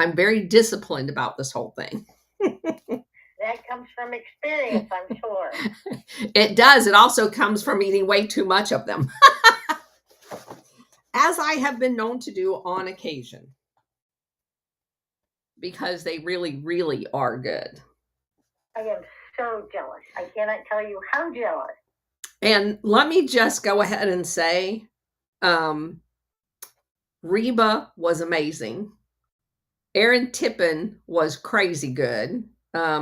I'm very disciplined about this whole thing. That comes from experience, I'm sure. It does. It also comes from eating way too much of them, as I have been known to do on occasion, because they really, really are good. I am so jealous. I cannot tell you how jealous. And let me just go ahead and say, Reba was amazing. Aaron Tippin was crazy good.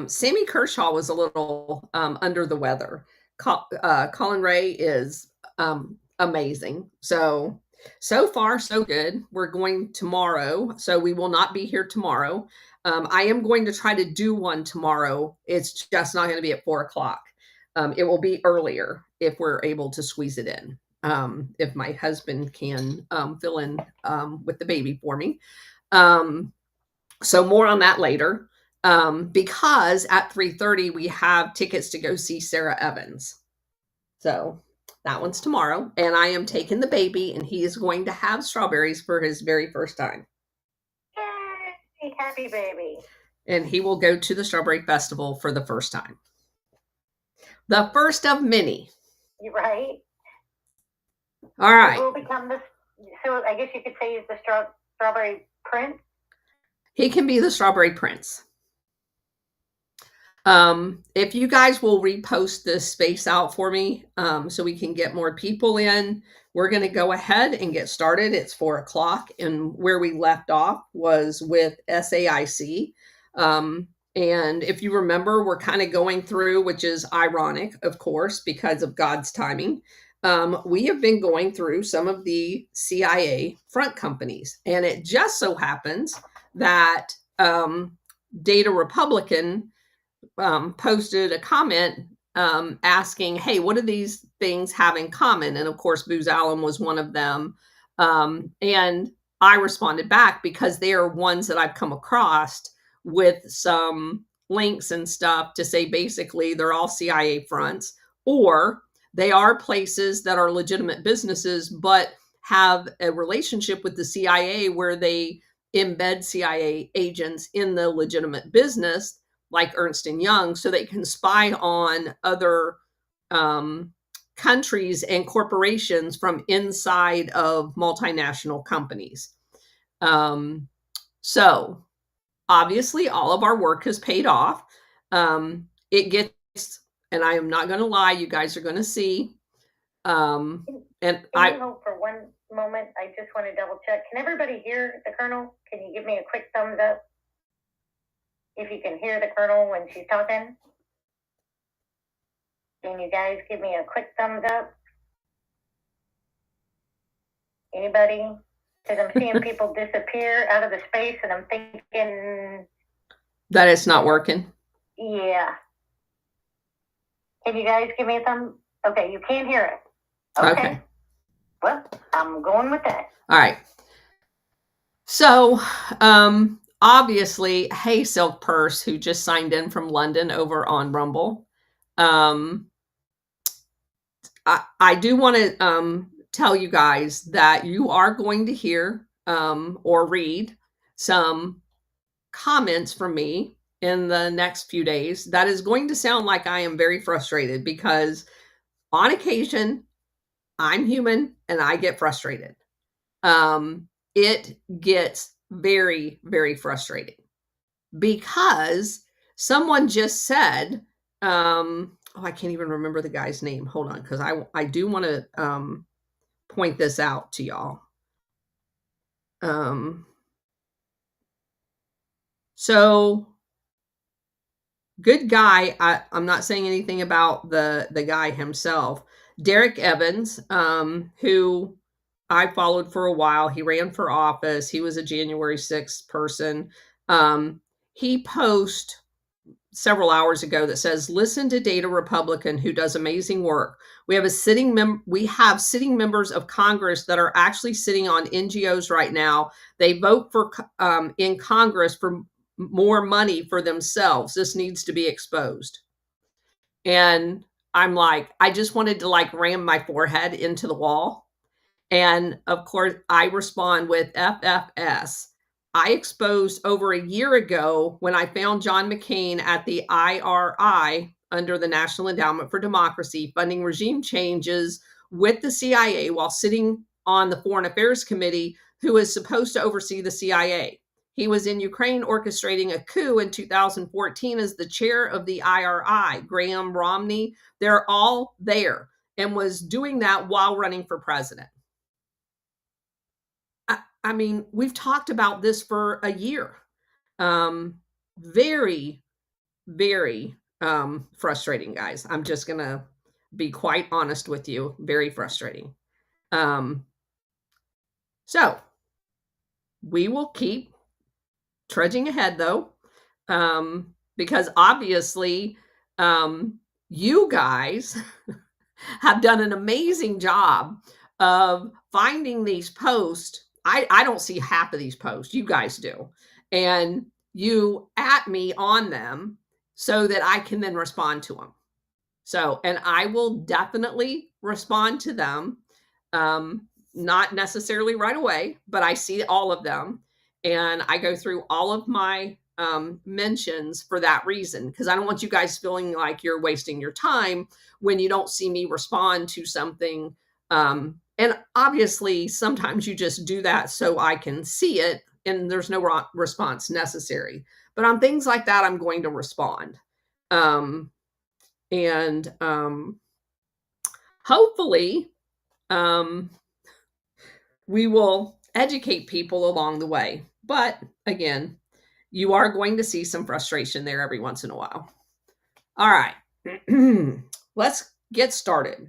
Sammy Kershaw was a little under the weather. Colin Ray is amazing. So far, so good. We're going tomorrow, so we will not be here tomorrow. I am going to try to do one tomorrow. It's just not going to be at 4:00. It will be earlier if we're able to squeeze it in. If my husband can fill in with the baby for me. So more on that later, because at 3:30 we have tickets to go see Sarah Evans. So that one's tomorrow, and I am taking the baby, and he is going to have strawberries for his very first time. Yay, happy baby. And he will go to the Strawberry Festival for the first time. The first of many. You're right. All right. He will become so I guess you could say he's the Strawberry Prince. He can be the Strawberry Prince. If you guys will repost this space out for me, so we can get more people in, we're going to go ahead and get started. It's 4:00, and where we left off was with SAIC. And if you remember, we're kind of going through, which is ironic, of course, because of God's timing. We have been going through some of the CIA front companies, and it just so happens that Data Republican posted a comment asking, hey, what do these things have in common? And of course, Booz Allen was one of them. And I responded back because they are ones that I've come across with some links and stuff to say basically they're all CIA fronts, or they are places that are legitimate businesses but have a relationship with the CIA where they embed CIA agents in the legitimate business, like Ernst & Young, so they can spy on other countries and corporations from inside of multinational companies. So obviously all of our work has paid off. It gets, and I am not going to lie, you guys are going to see. And I hold for one moment. I just want to double check. Can everybody hear the Colonel? Can you give me a quick thumbs up if you can hear the Colonel when she's talking? Can you guys give me a quick thumbs up? Anybody? Because I'm seeing people disappear out of the space, and I'm thinking that it's not working. Yeah. Can you guys give me a thumb? Okay, you can't hear it. Okay. Well, I'm going with that. All right. So, obviously, hey, Silk Purse, who just signed in from London over on Rumble. I do want to tell you guys that you are going to hear or read some comments from me in the next few days. That is going to sound like I am very frustrated because on occasion, I'm human and I get frustrated. It gets very, very frustrating because someone just said, I can't even remember the guy's name. Hold on, because I do want to point this out to y'all. So good guy. I'm not saying anything about the guy himself. Derek Evans, who I followed for a while. He ran for office. He was a January 6th person. He posted several hours ago that says, listen to Data Republican who does amazing work. We have sitting members of Congress that are actually sitting on NGOs right now. They vote for in Congress for more money for themselves. This needs to be exposed. And I'm like, I just wanted to like ram my forehead into the wall. And of course, I respond with FFS. I exposed over a year ago when I found John McCain at the IRI under the National Endowment for Democracy funding regime changes with the CIA while sitting on the Foreign Affairs Committee, who is supposed to oversee the CIA. He was in Ukraine orchestrating a coup in 2014 as the chair of the IRI. Graham Romney, they're all there, and was doing that while running for president. I mean, we've talked about this for a year. Very, very frustrating, guys. I'm just going to be quite honest with you. Very frustrating. Um, so we will keep trudging ahead, though, because obviously you guys have done an amazing job of finding these posts. I don't see half of these posts. You guys do. And you at me on them so that I can then respond to them. So, and I will definitely respond to them. Not necessarily right away, but I see all of them. And I go through all of my mentions for that reason, because I don't want you guys feeling like you're wasting your time when you don't see me respond to something. And obviously, sometimes you just do that so I can see it and there's no response necessary. But on things like that, I'm going to respond. And hopefully, we will educate people along the way. But again, you are going to see some frustration there every once in a while. All right, let's get started.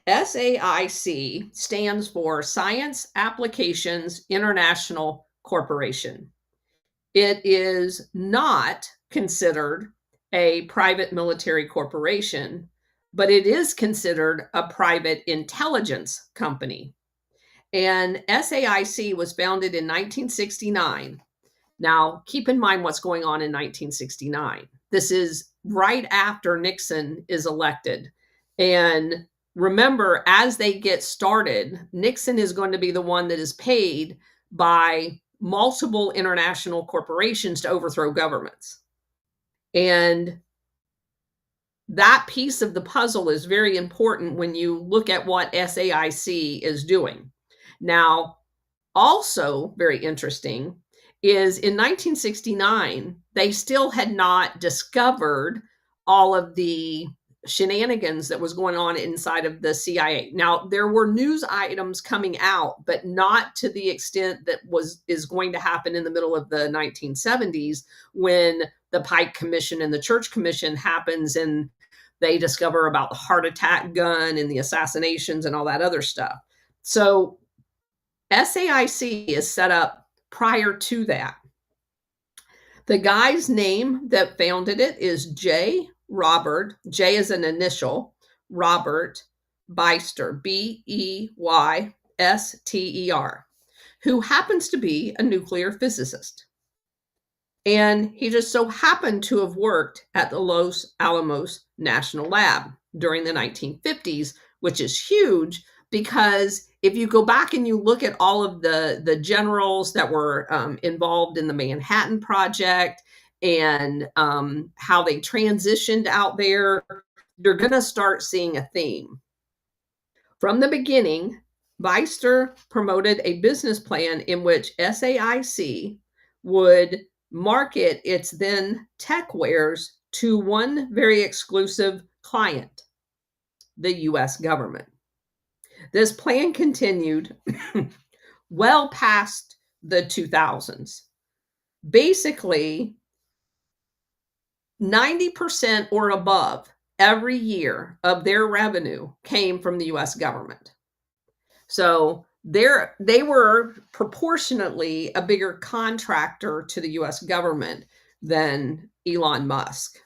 SAIC stands for Science Applications International Corporation. It is not considered a private military corporation, but it is considered a private intelligence company. And SAIC was founded in 1969. Now, keep in mind what's going on in 1969. This is right after Nixon is elected. And remember, as they get started, Nixon is going to be the one that is paid by multiple international corporations to overthrow governments. And that piece of the puzzle is very important when you look at what SAIC is doing. Now, also very interesting is in 1969, they still had not discovered all of the shenanigans that was going on inside of the CIA. Now, there were news items coming out, but not to the extent that is going to happen in the middle of the 1970s when the Pike Commission and the Church Commission happens and they discover about the heart attack gun and the assassinations and all that other stuff. So SAIC is set up prior to that. The guy's name that founded it is J. Robert, J is an initial, Robert Beyster, Beyster, who happens to be a nuclear physicist. And he just so happened to have worked at the Los Alamos National Lab during the 1950s, which is huge because if you go back and you look at all of the generals that were involved in the Manhattan Project and how they transitioned out there, you're going to start seeing a theme. From the beginning, Beyster promoted a business plan in which SAIC would market its then tech wares to one very exclusive client, the US government. This plan continued well past the 2000s. Basically, 90% or above every year of their revenue came from the US government. So they were proportionately a bigger contractor to the US government than Elon Musk.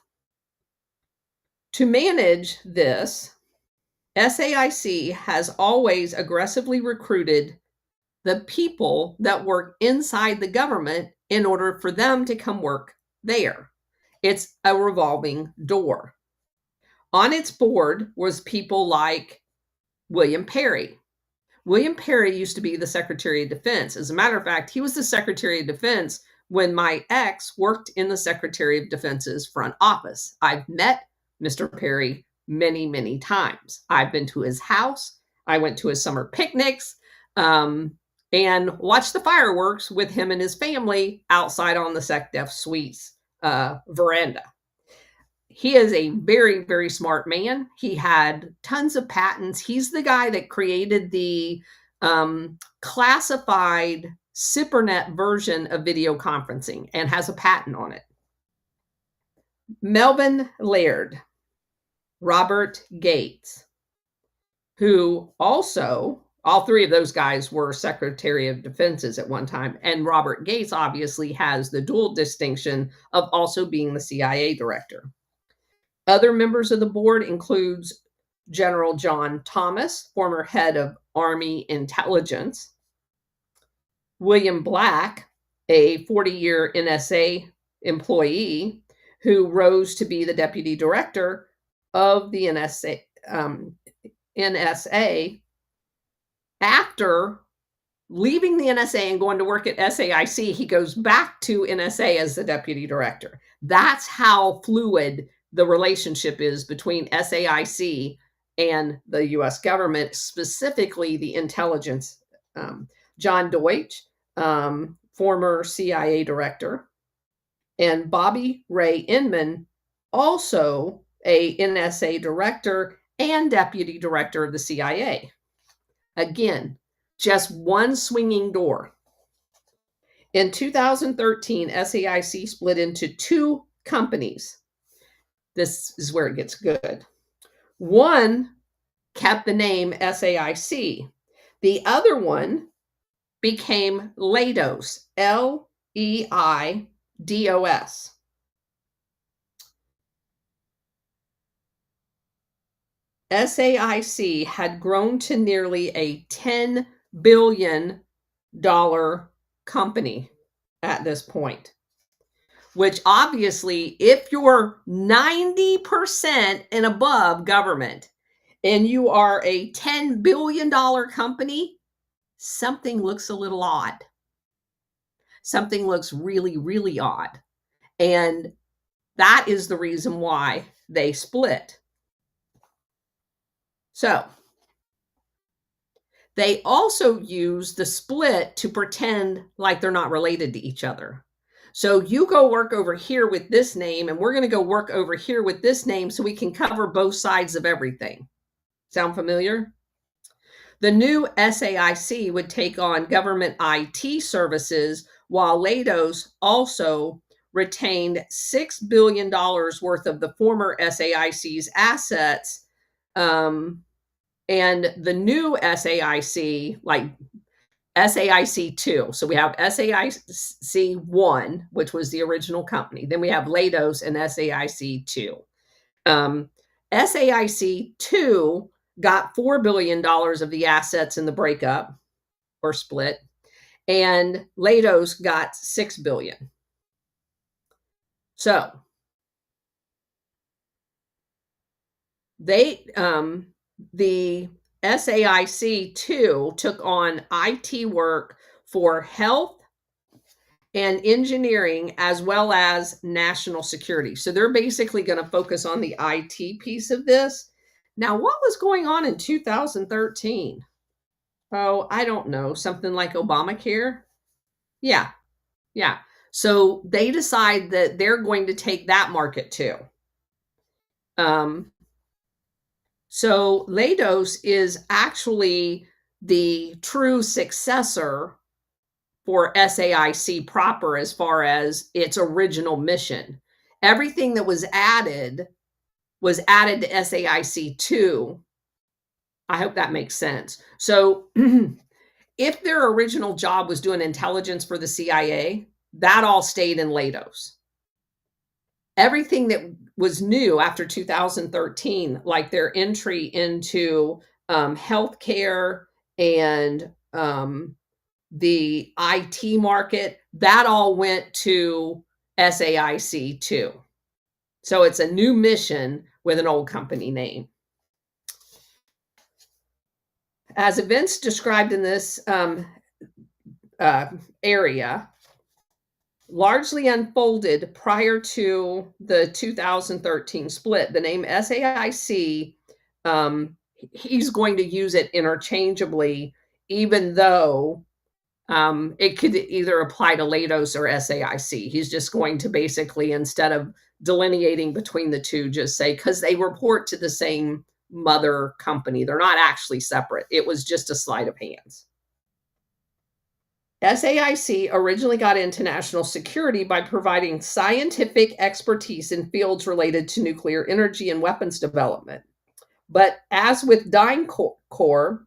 To manage this, SAIC has always aggressively recruited the people that work inside the government in order for them to come work there. It's a revolving door. On its board was people like William Perry. William Perry used to be the Secretary of Defense. As a matter of fact, he was the Secretary of Defense when my ex worked in the Secretary of Defense's front office. I've met Mr. Perry many, many times. I've been to his house. I went to his summer picnics and watched the fireworks with him and his family outside on the SecDef Suites veranda. He is a very, very smart man. He had tons of patents. He's the guy that created the classified SIPRNet version of video conferencing and has a patent on it. Melvin Laird, Robert Gates, who also, all three of those guys were Secretary of Defenses at one time. And Robert Gates obviously has the dual distinction of also being the CIA director. Other members of the board includes General John Thomas, former head of Army Intelligence, William Black, a 40-year NSA employee who rose to be the deputy director of the NSA after leaving the NSA and going to work at SAIC. He goes back to NSA as the deputy director. That's how fluid the relationship is between SAIC and the US government, specifically the intelligence. John Deutsch, former CIA director, and Bobby Ray Inman, also a NSA director and deputy director of the CIA. Again, just one swinging door. In 2013, SAIC split into two companies. This is where it gets good. One kept the name SAIC. The other one became Leidos, Leidos. SAIC had grown to nearly a $10 billion company at this point, which obviously, if you're 90% and above government and you are a $10 billion company, something looks a little odd. Something looks really, really odd. And that is the reason why they split. So they also use the split to pretend like they're not related to each other. So you go work over here with this name, and we're going to go work over here with this name so we can cover both sides of everything. Sound familiar? The new SAIC would take on government IT services, while Leidos also retained $6 billion worth of the former SAIC's assets. And the new SAIC, like SAIC 2. So we have SAIC 1, which was the original company. Then we have Leidos and SAIC 2. SAIC 2 got $4 billion of the assets in the breakup or split, and Leidos got $6 billion. So they, the SAIC 2 took on IT work for health and engineering as well as national security. So they're basically going to focus on the IT piece of this. Now, what was going on in 2013? Oh, I don't know. Something like Obamacare? Yeah. So they decide that they're going to take that market too. So Leidos is actually the true successor for SAIC proper as far as its original mission. Everything that was added to SAIC 2. I hope that makes sense. So if their original job was doing intelligence for the CIA, that all stayed in Leidos. Everything that was new after 2013, like their entry into healthcare and the IT market, that all went to SAIC 2. So it's a new mission with an old company name. As events described in this area largely unfolded prior to the 2013 split, the name SAIC, he's going to use it interchangeably, even though it could either apply to Latos or SAIC. He's just going to basically, instead of delineating between the two, just say, because they report to the same mother company. They're not actually separate. It was just a sleight of hands. SAIC originally got into national security by providing scientific expertise in fields related to nuclear energy and weapons development. But as with DynCorp,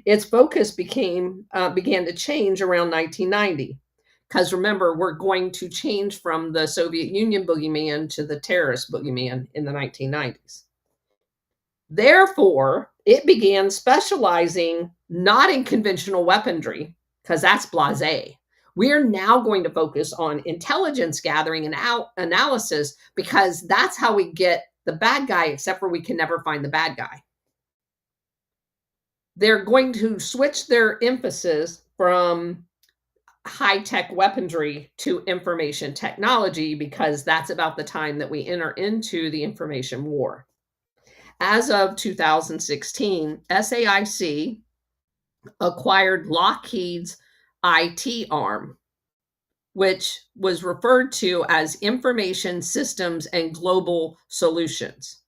its focus began to change around 1990. Because remember, we're going to change from the Soviet Union boogeyman to the terrorist boogeyman in the 1990s. Therefore, it began specializing not in conventional weaponry, because that's blasé. We're now going to focus on intelligence gathering and analysis, because that's how we get the bad guy, except for we can never find the bad guy. They're going to switch their emphasis from high-tech weaponry to information technology, because that's about the time that we enter into the information war. As of 2016, SAIC acquired Lockheed's IT arm, which was referred to as Information Systems and Global Solutions.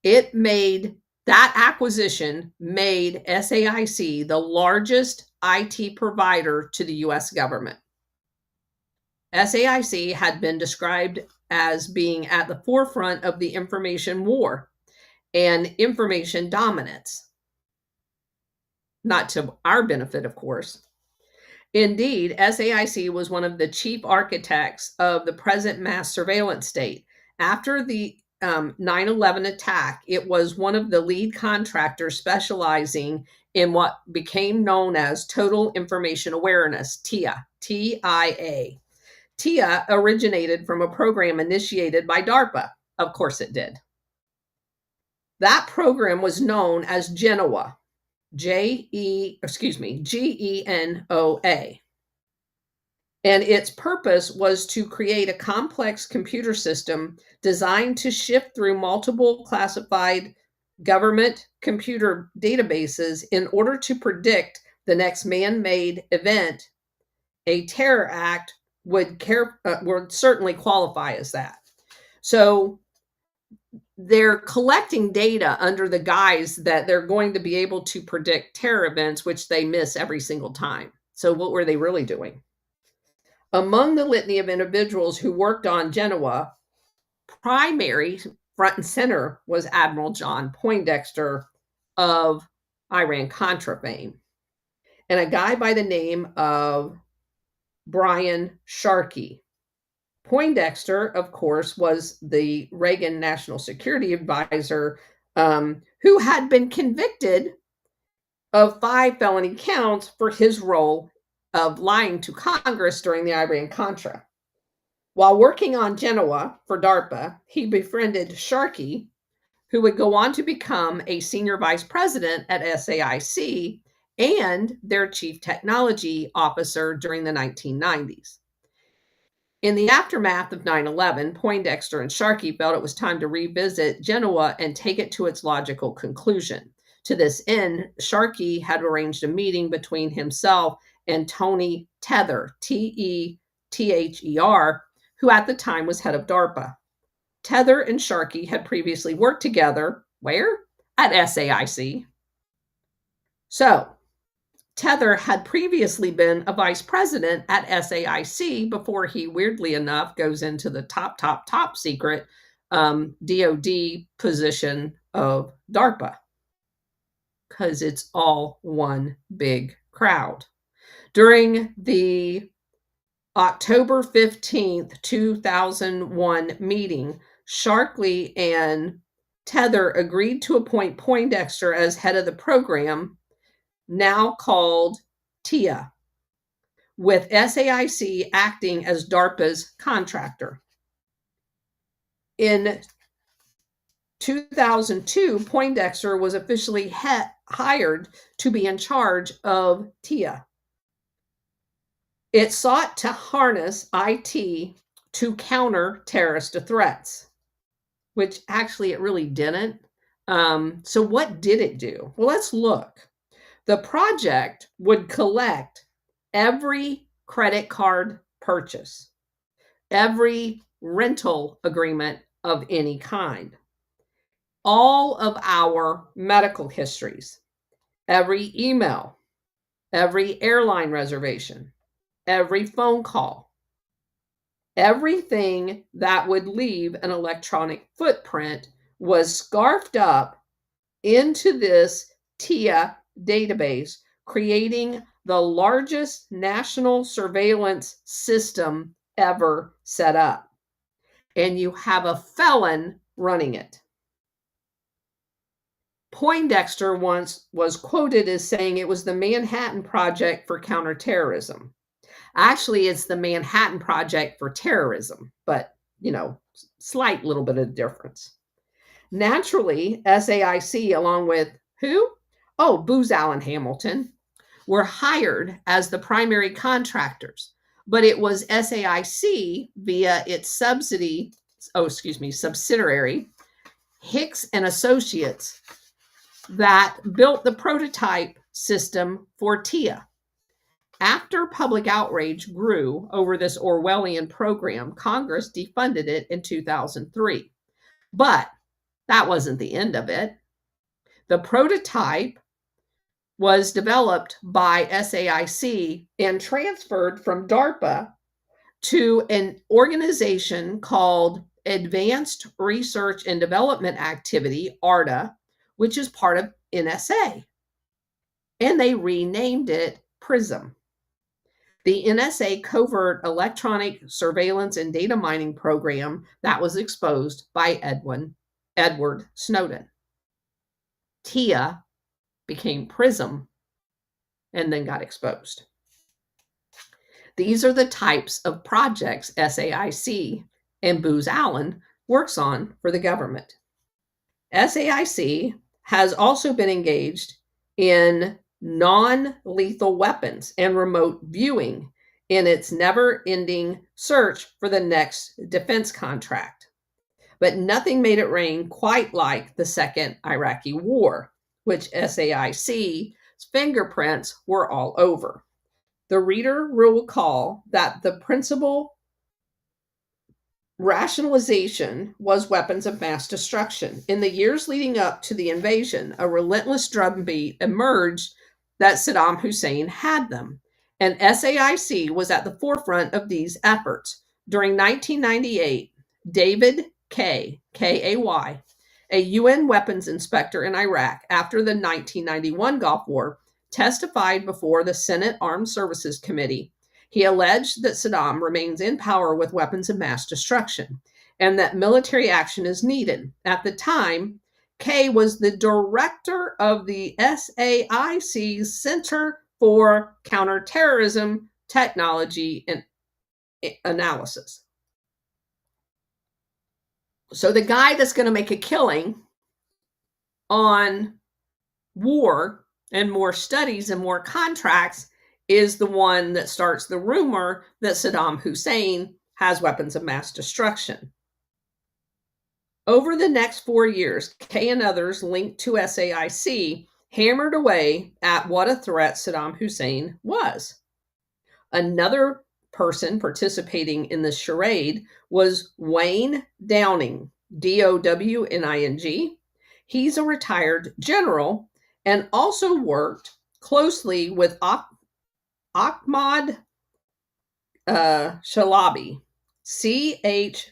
That acquisition made SAIC the largest IT provider to the US government. SAIC had been described as being at the forefront of the information war and information dominance. Not to our benefit, of course. Indeed, SAIC was one of the chief architects of the present mass surveillance state. After the 9/11 attack, it was one of the lead contractors specializing in what became known as Total Information Awareness, TIA, TIA. TIA originated from a program initiated by DARPA. Of course it did. That program was known as Genoa, GENOA. And its purpose was to create a complex computer system designed to shift through multiple classified government computer databases in order to predict the next man-made event. A terror act would certainly qualify as that. So they're collecting data under the guise that they're going to be able to predict terror events, which they miss every single time. So what were they really doing? Among the litany of individuals who worked on Genoa, primary front and center was Admiral John Poindexter of Iran-Contra fame, and a guy by the name of Brian Sharkey. Poindexter, of course, was the Reagan National Security Advisor, who had been convicted of 5 felony counts for his role of lying to Congress during the Iran-Contra. While working on Genoa for DARPA, he befriended Sharkey, who would go on to become a senior vice president at SAIC and their chief technology officer during the 1990s. In the aftermath of 9/11, Poindexter and Sharkey felt it was time to revisit Genoa and take it to its logical conclusion. To this end, Sharkey had arranged a meeting between himself and Tony Tether, Tether, who at the time was head of DARPA. Tether and Sharkey had previously worked together, where? At SAIC. So, Tether had previously been a vice president at SAIC before he, weirdly enough, goes into the top secret DOD position of DARPA, because it's all one big crowd. During the October 15th, 2001 meeting, Sharkey and Tether agreed to appoint Poindexter as head of the program, now called TIA, with SAIC acting as DARPA's contractor. In 2002, Poindexter was officially hired to be in charge of TIA. It sought to harness IT to counter terrorist threats, which actually it really didn't. So what did it do? Well, let's look. The project would collect every credit card purchase, every rental agreement of any kind, all of our medical histories, every email, every airline reservation, every phone call, everything that would leave an electronic footprint was scarfed up into this TIA database, creating the largest national surveillance system ever set up. And you have a felon running it. Poindexter once was quoted as saying it was the Manhattan Project for counterterrorism. Actually, it's the Manhattan Project for terrorism, but, slight little bit of difference. Naturally, SAIC, along with who? Oh, Booz Allen Hamilton, were hired as the primary contractors, but it was SAIC via its subsidiary, Hicks and Associates, that built the prototype system for TIA. After public outrage grew over this Orwellian program, Congress defunded it in 2003. But that wasn't the end of it. The prototype was developed by SAIC and transferred from DARPA to an organization called Advanced Research and Development Activity, ARDA, which is part of NSA. And they renamed it PRISM. The NSA covert electronic surveillance and data mining program that was exposed by Edward Snowden. TIA became PRISM and then got exposed. These are the types of projects SAIC and Booz Allen works on for the government. SAIC has also been engaged in non-lethal weapons and remote viewing in its never-ending search for the next defense contract. But nothing made it rain quite like the second Iraqi war, which SAIC's fingerprints were all over. The reader will recall that the principal rationalization was weapons of mass destruction. In the years leading up to the invasion, a relentless drumbeat emerged that Saddam Hussein had them, and SAIC was at the forefront of these efforts. During 1998, David Kay, K-A-Y, a UN weapons inspector in Iraq after the 1991 Gulf War, testified before the Senate Armed Services Committee. He alleged that Saddam remains in power with weapons of mass destruction and that military action is needed. At the time, Kay was the director of the SAIC's Center for Counterterrorism Technology and Analysis. So the guy that's going to make a killing on war and more studies and more contracts is the one that starts the rumor that Saddam Hussein has weapons of mass destruction. Over the next 4 years, Kay and others linked to SAIC hammered away at what a threat Saddam Hussein was. Another person participating in the charade was Wayne Downing, D-O-W-N-I-N-G. He's a retired general and also worked closely with Ahmad Chalabi, C-H-A-L-A-B-I.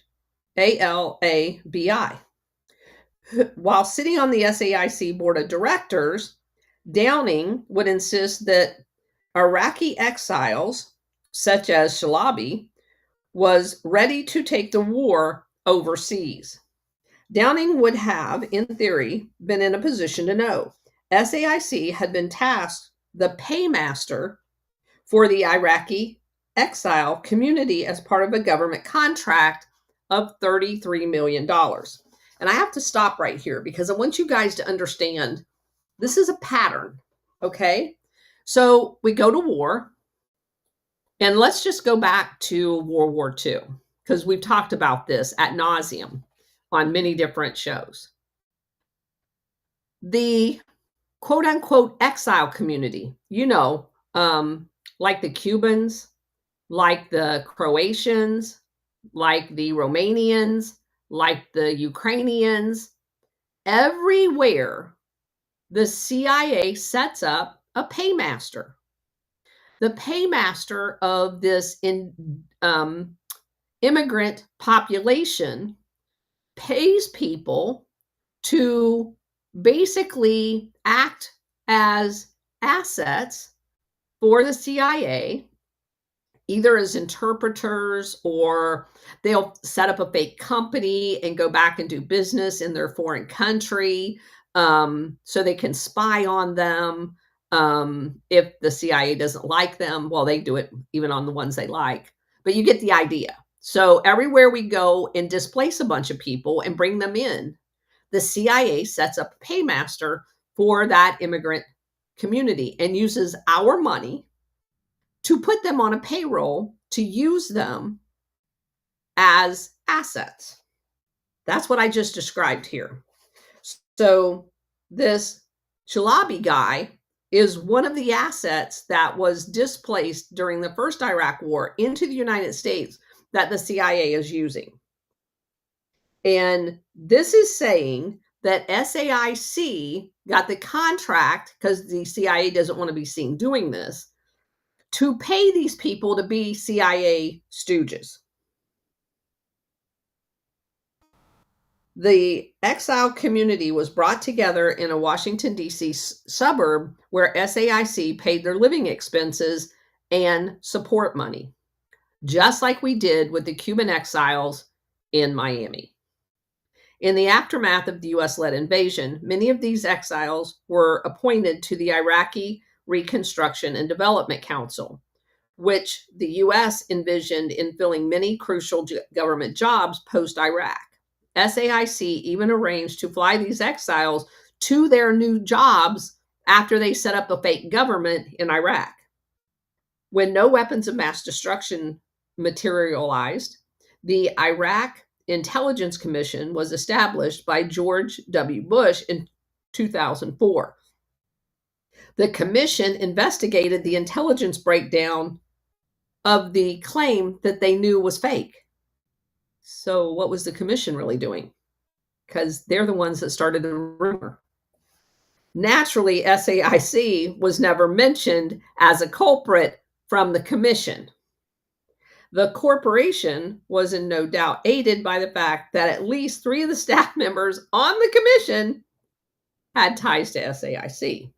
While sitting on the SAIC board of directors, Downing would insist that Iraqi exiles, such as Chalabi, was ready to take the war overseas. Downing would have, in theory, been in a position to know. SAIC had been tasked the paymaster for the Iraqi exile community as part of a government contract of $33 million. And I have to stop right here because I want you guys to understand this is a pattern. Okay. So we go to war, and let's just go back to World War II because we've talked about this ad nauseum on many different shows. The quote unquote exile community, like the Cubans, like the Croatians, like the Romanians, like the Ukrainians, everywhere the CIA sets up a paymaster. The paymaster of this immigrant population pays people to basically act as assets for the CIA, either as interpreters, or they'll set up a fake company and go back and do business in their foreign country, so they can spy on them. If the CIA doesn't like them, well, they do it even on the ones they like. But you get the idea. So everywhere we go and displace a bunch of people and bring them in, the CIA sets up a paymaster for that immigrant community and uses our money to put them on a payroll to use them as assets. That's what I just described here. So this Chalabi guy is one of the assets that was displaced during the first Iraq War into the United States that the CIA is using. And this is saying that SAIC got the contract, because the CIA doesn't want to be seen doing this, to pay these people to be CIA stooges. The exile community was brought together in a Washington, D.C. suburb where SAIC paid their living expenses and support money, just like we did with the Cuban exiles in Miami. In the aftermath of the U.S.-led invasion, many of these exiles were appointed to the Iraqi Reconstruction and Development Council, which the U.S. envisioned in filling many crucial government jobs post-Iraq. SAIC even arranged to fly these exiles to their new jobs after they set up a fake government in Iraq. When no weapons of mass destruction materialized, the Iraq Intelligence Commission was established by George W. Bush in 2004. The commission investigated the intelligence breakdown of the claim that they knew was fake. So what was the commission really doing? Because they're the ones that started the rumor. Naturally, SAIC was never mentioned as a culprit from the commission. The corporation was in no doubt aided by the fact that at least 3 of the staff members on the commission had ties to SAIC.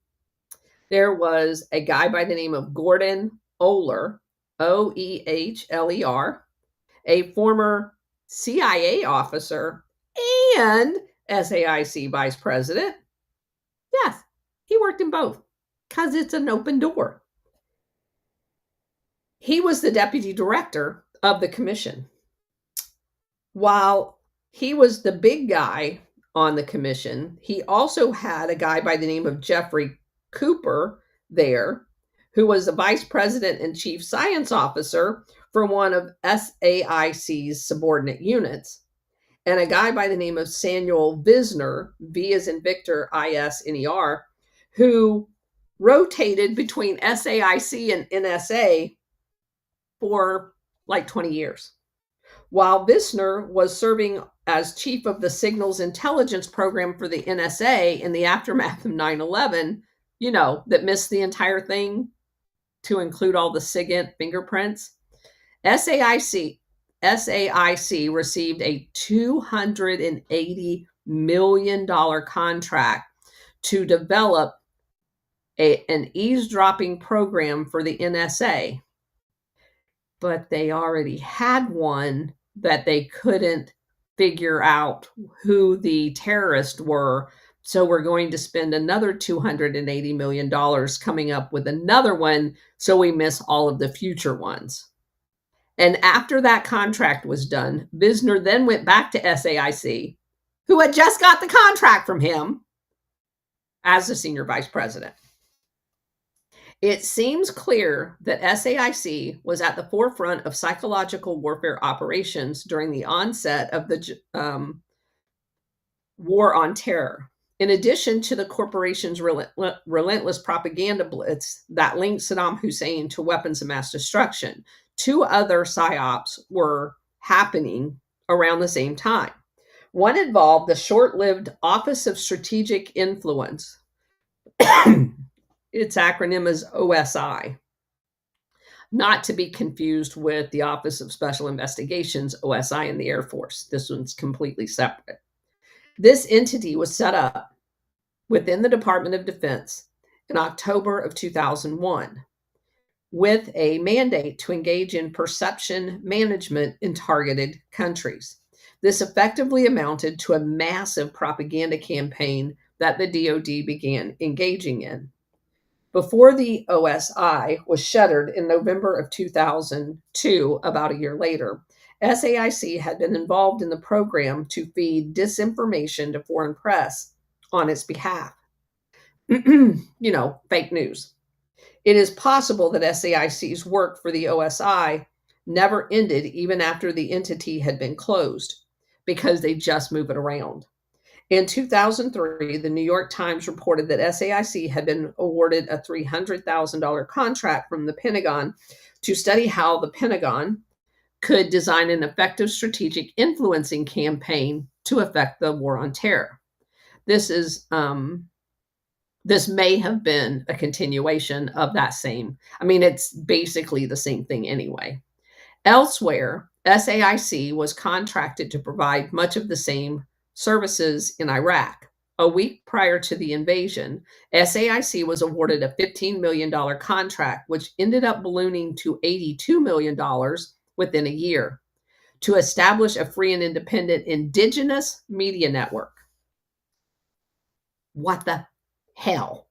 There was a guy by the name of Gordon Ohler, Oehler, a former CIA officer and SAIC vice president. Yes, he worked in both because it's an open door. He was the deputy director of the commission. While he was the big guy on the commission, he also had a guy by the name of Jeffrey Cooper there, who was the vice president and chief science officer for one of SAIC's subordinate units, and a guy by the name of Samuel Visner, V as in Victor, I-S-N-E-R, who rotated between SAIC and NSA for like 20 years. While Visner was serving as chief of the Signals Intelligence Program for the NSA in the aftermath of 9/11, that missed the entire thing to include all the SIGINT fingerprints, SAIC received a $280 million contract to develop an eavesdropping program for the NSA. But they already had one that they couldn't figure out who the terrorists were. So we're going to spend another $280 million coming up with another one, so we miss all of the future ones. And after that contract was done, Visner then went back to SAIC who had just got the contract from him as the senior vice president. It seems clear that SAIC was at the forefront of psychological warfare operations during the onset of the war on terror. In addition to the corporation's relentless propaganda blitz that linked Saddam Hussein to weapons of mass destruction, two other psyops were happening around the same time. One involved the short lived Office of Strategic Influence. Its acronym is OSI, not to be confused with the Office of Special Investigations, OSI, in the Air Force. This one's completely separate. This entity was set up within the Department of Defense in October of 2001 with a mandate to engage in perception management in targeted countries. This effectively amounted to a massive propaganda campaign that the DoD began engaging in. Before the OSI was shuttered in November of 2002, about a year later, SAIC had been involved in the program to feed disinformation to foreign press on its behalf. Fake news. It is possible that SAIC's work for the OSI never ended even after the entity had been closed, because they just move it around. In 2003, the New York Times reported that SAIC had been awarded a $300,000 contract from the Pentagon to study how the Pentagon could design an effective strategic influencing campaign to affect the war on terror. This may have been a continuation of that same. It's basically the same thing anyway. Elsewhere, SAIC was contracted to provide much of the same services in Iraq. A week prior to the invasion, SAIC was awarded a $15 million contract, which ended up ballooning to $82 million within a year, to establish a free and independent indigenous media network. What the hell?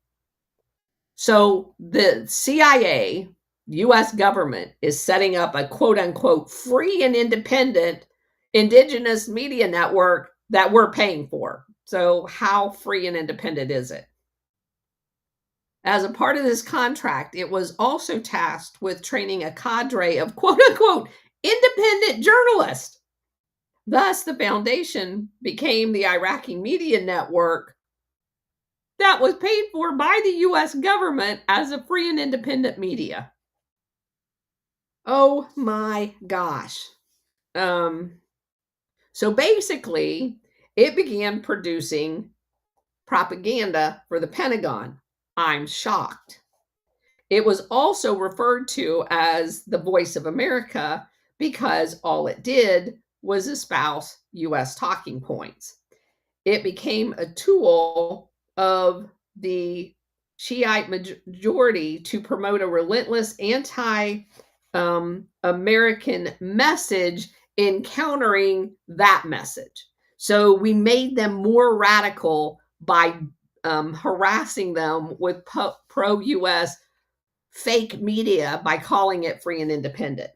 So the CIA, US government, is setting up a quote unquote free and independent indigenous media network that we're paying for. So how free and independent is it? As a part of this contract, it was also tasked with training a cadre of quote unquote independent journalists. Thus, the foundation became the Iraqi media network that was paid for by the US government as a free and independent media. Oh my gosh. So basically, it began producing propaganda for the Pentagon. I'm shocked. It was also referred to as the Voice of America because all it did was espouse US talking points. It became a tool of the Shiite majority to promote a relentless anti-American message in countering that message. So we made them more radical by harassing them with pro-US fake media by calling it free and independent.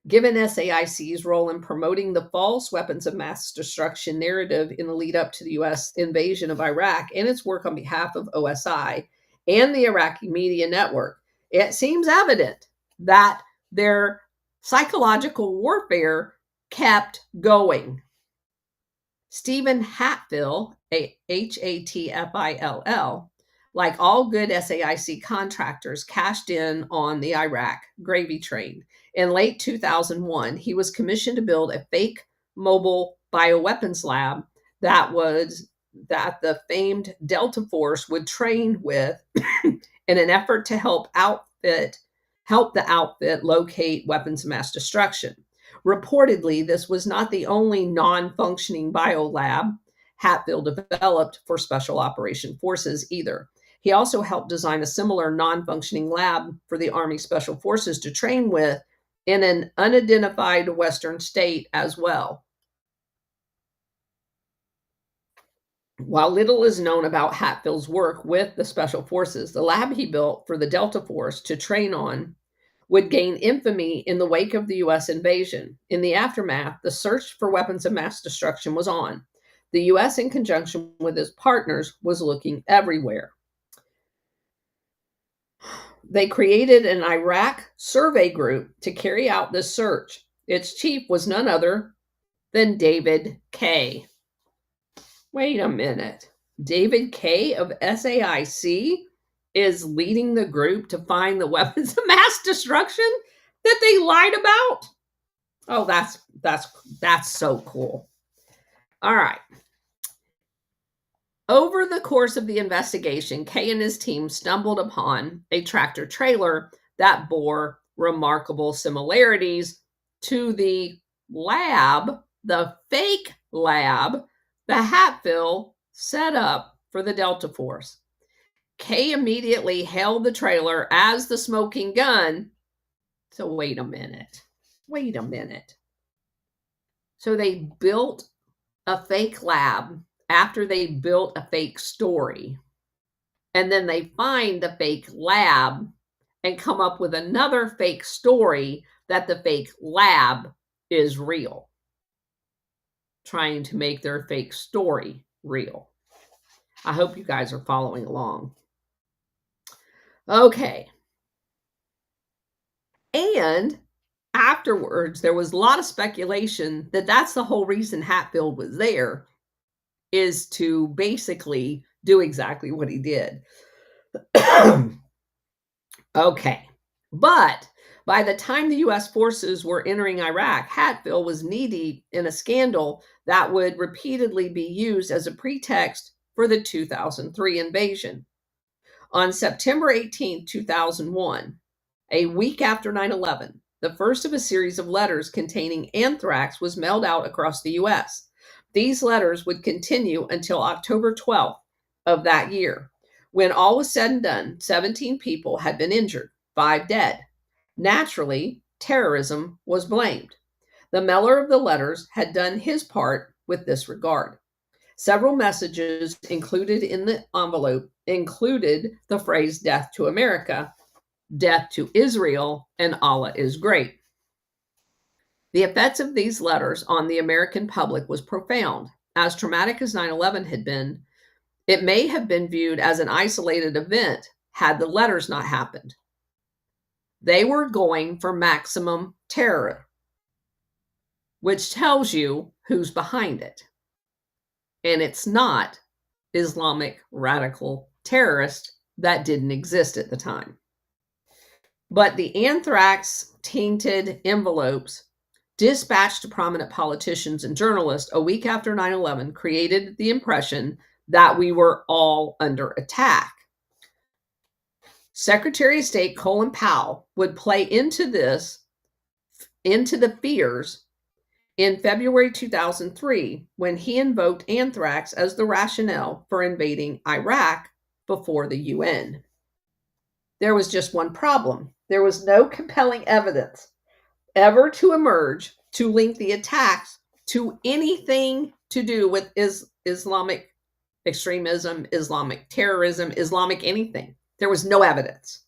Given SAIC's role in promoting the false weapons of mass destruction narrative in the lead up to the US invasion of Iraq and its work on behalf of OSI and the Iraqi media network, it seems evident that their psychological warfare kept going. Stephen Hatfill, Hatfill, like all good SAIC contractors, cashed in on the Iraq gravy train. In late 2001, he was commissioned to build a fake mobile bioweapons lab that the famed Delta Force would train with in an effort to help the outfit locate weapons of mass destruction. Reportedly, this was not the only non-functioning biolab Hatfill developed for Special Operation Forces either. He also helped design a similar non-functioning lab for the Army Special Forces to train with in an unidentified Western state as well. While little is known about Hatfill's work with the Special Forces, the lab he built for the Delta Force to train on would gain infamy in the wake of the US invasion. In the aftermath, the search for weapons of mass destruction was on. The US, in conjunction with its partners, was looking everywhere. They created an Iraq survey group to carry out this search. Its chief was none other than David Kay. Wait a minute. David Kay of SAIC is leading the group to find the weapons of mass destruction that they lied about? Oh, that's so cool. All right. Over the course of the investigation, Kay and his team stumbled upon a tractor trailer that bore remarkable similarities to the lab, the fake lab, the Hatfield set up for the Delta Force. Kay immediately hailed the trailer as the smoking gun. So wait a minute. So they built a fake lab after they built a fake story. And then they find the fake lab and come up with another fake story that the fake lab is real, trying to make their fake story real. I hope you guys are following along. Okay. And afterwards, there was a lot of speculation that that's the whole reason Hatfield was there, is to basically do exactly what he did. Okay. But by the time the US forces were entering Iraq, Hatfield was knee-deep in a scandal that would repeatedly be used as a pretext for the 2003 invasion. On September 18, 2001, a week after 9/11, the first of a series of letters containing anthrax was mailed out across the US. These letters would continue until October 12th of that year. When all was said and done, 17 people had been injured, 5 dead. Naturally, terrorism was blamed. The mailer of the letters had done his part with this regard. Several messages included in the envelope included the phrase "death to America," "death to Israel," and "Allah is great." The effects of these letters on the American public was profound. As traumatic as 9/11 had been, it may have been viewed as an isolated event had the letters not happened. They were going for maximum terror, which tells you who's behind it. And it's not Islamic radical terrorists that didn't exist at the time. But the anthrax-tainted envelopes dispatched to prominent politicians and journalists a week after 9/11 created the impression that we were all under attack. Secretary of State Colin Powell would play into the fears in February 2003 when he invoked anthrax as the rationale for invading Iraq before the UN. There was just one problem. There was no compelling evidence ever to emerge to link the attacks to anything to do with Islamic extremism, Islamic terrorism, Islamic anything. There was no evidence.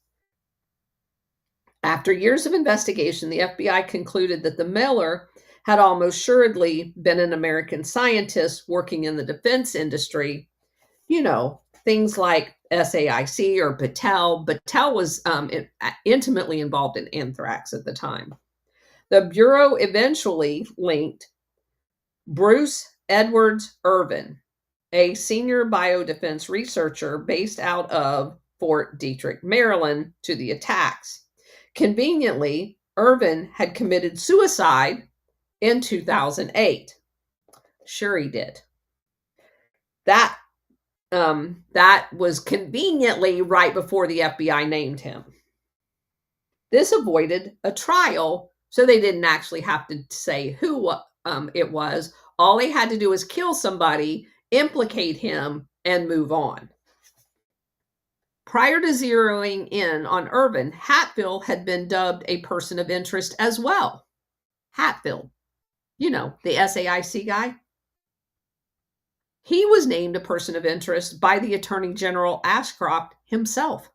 After years of investigation, the FBI concluded that the mailer had almost assuredly been an American scientist working in the defense industry. You know, things like SAIC or Battelle. Battelle was intimately involved in anthrax at the time. The Bureau eventually linked Bruce Edwards Irvin, a senior biodefense researcher based out of Fort Detrick, Maryland, to the attacks. Conveniently, Irvin had committed suicide in 2008. Sure he did. That was conveniently right before the FBI named him. This avoided a trial, so they didn't actually have to say who it was. All they had to do was kill somebody, implicate him, and move on. Prior to zeroing in on Irvin, Hatfield had been dubbed a person of interest as well. Hatfield, you know, the SAIC guy. He was named a person of interest by the Attorney General Ashcroft himself.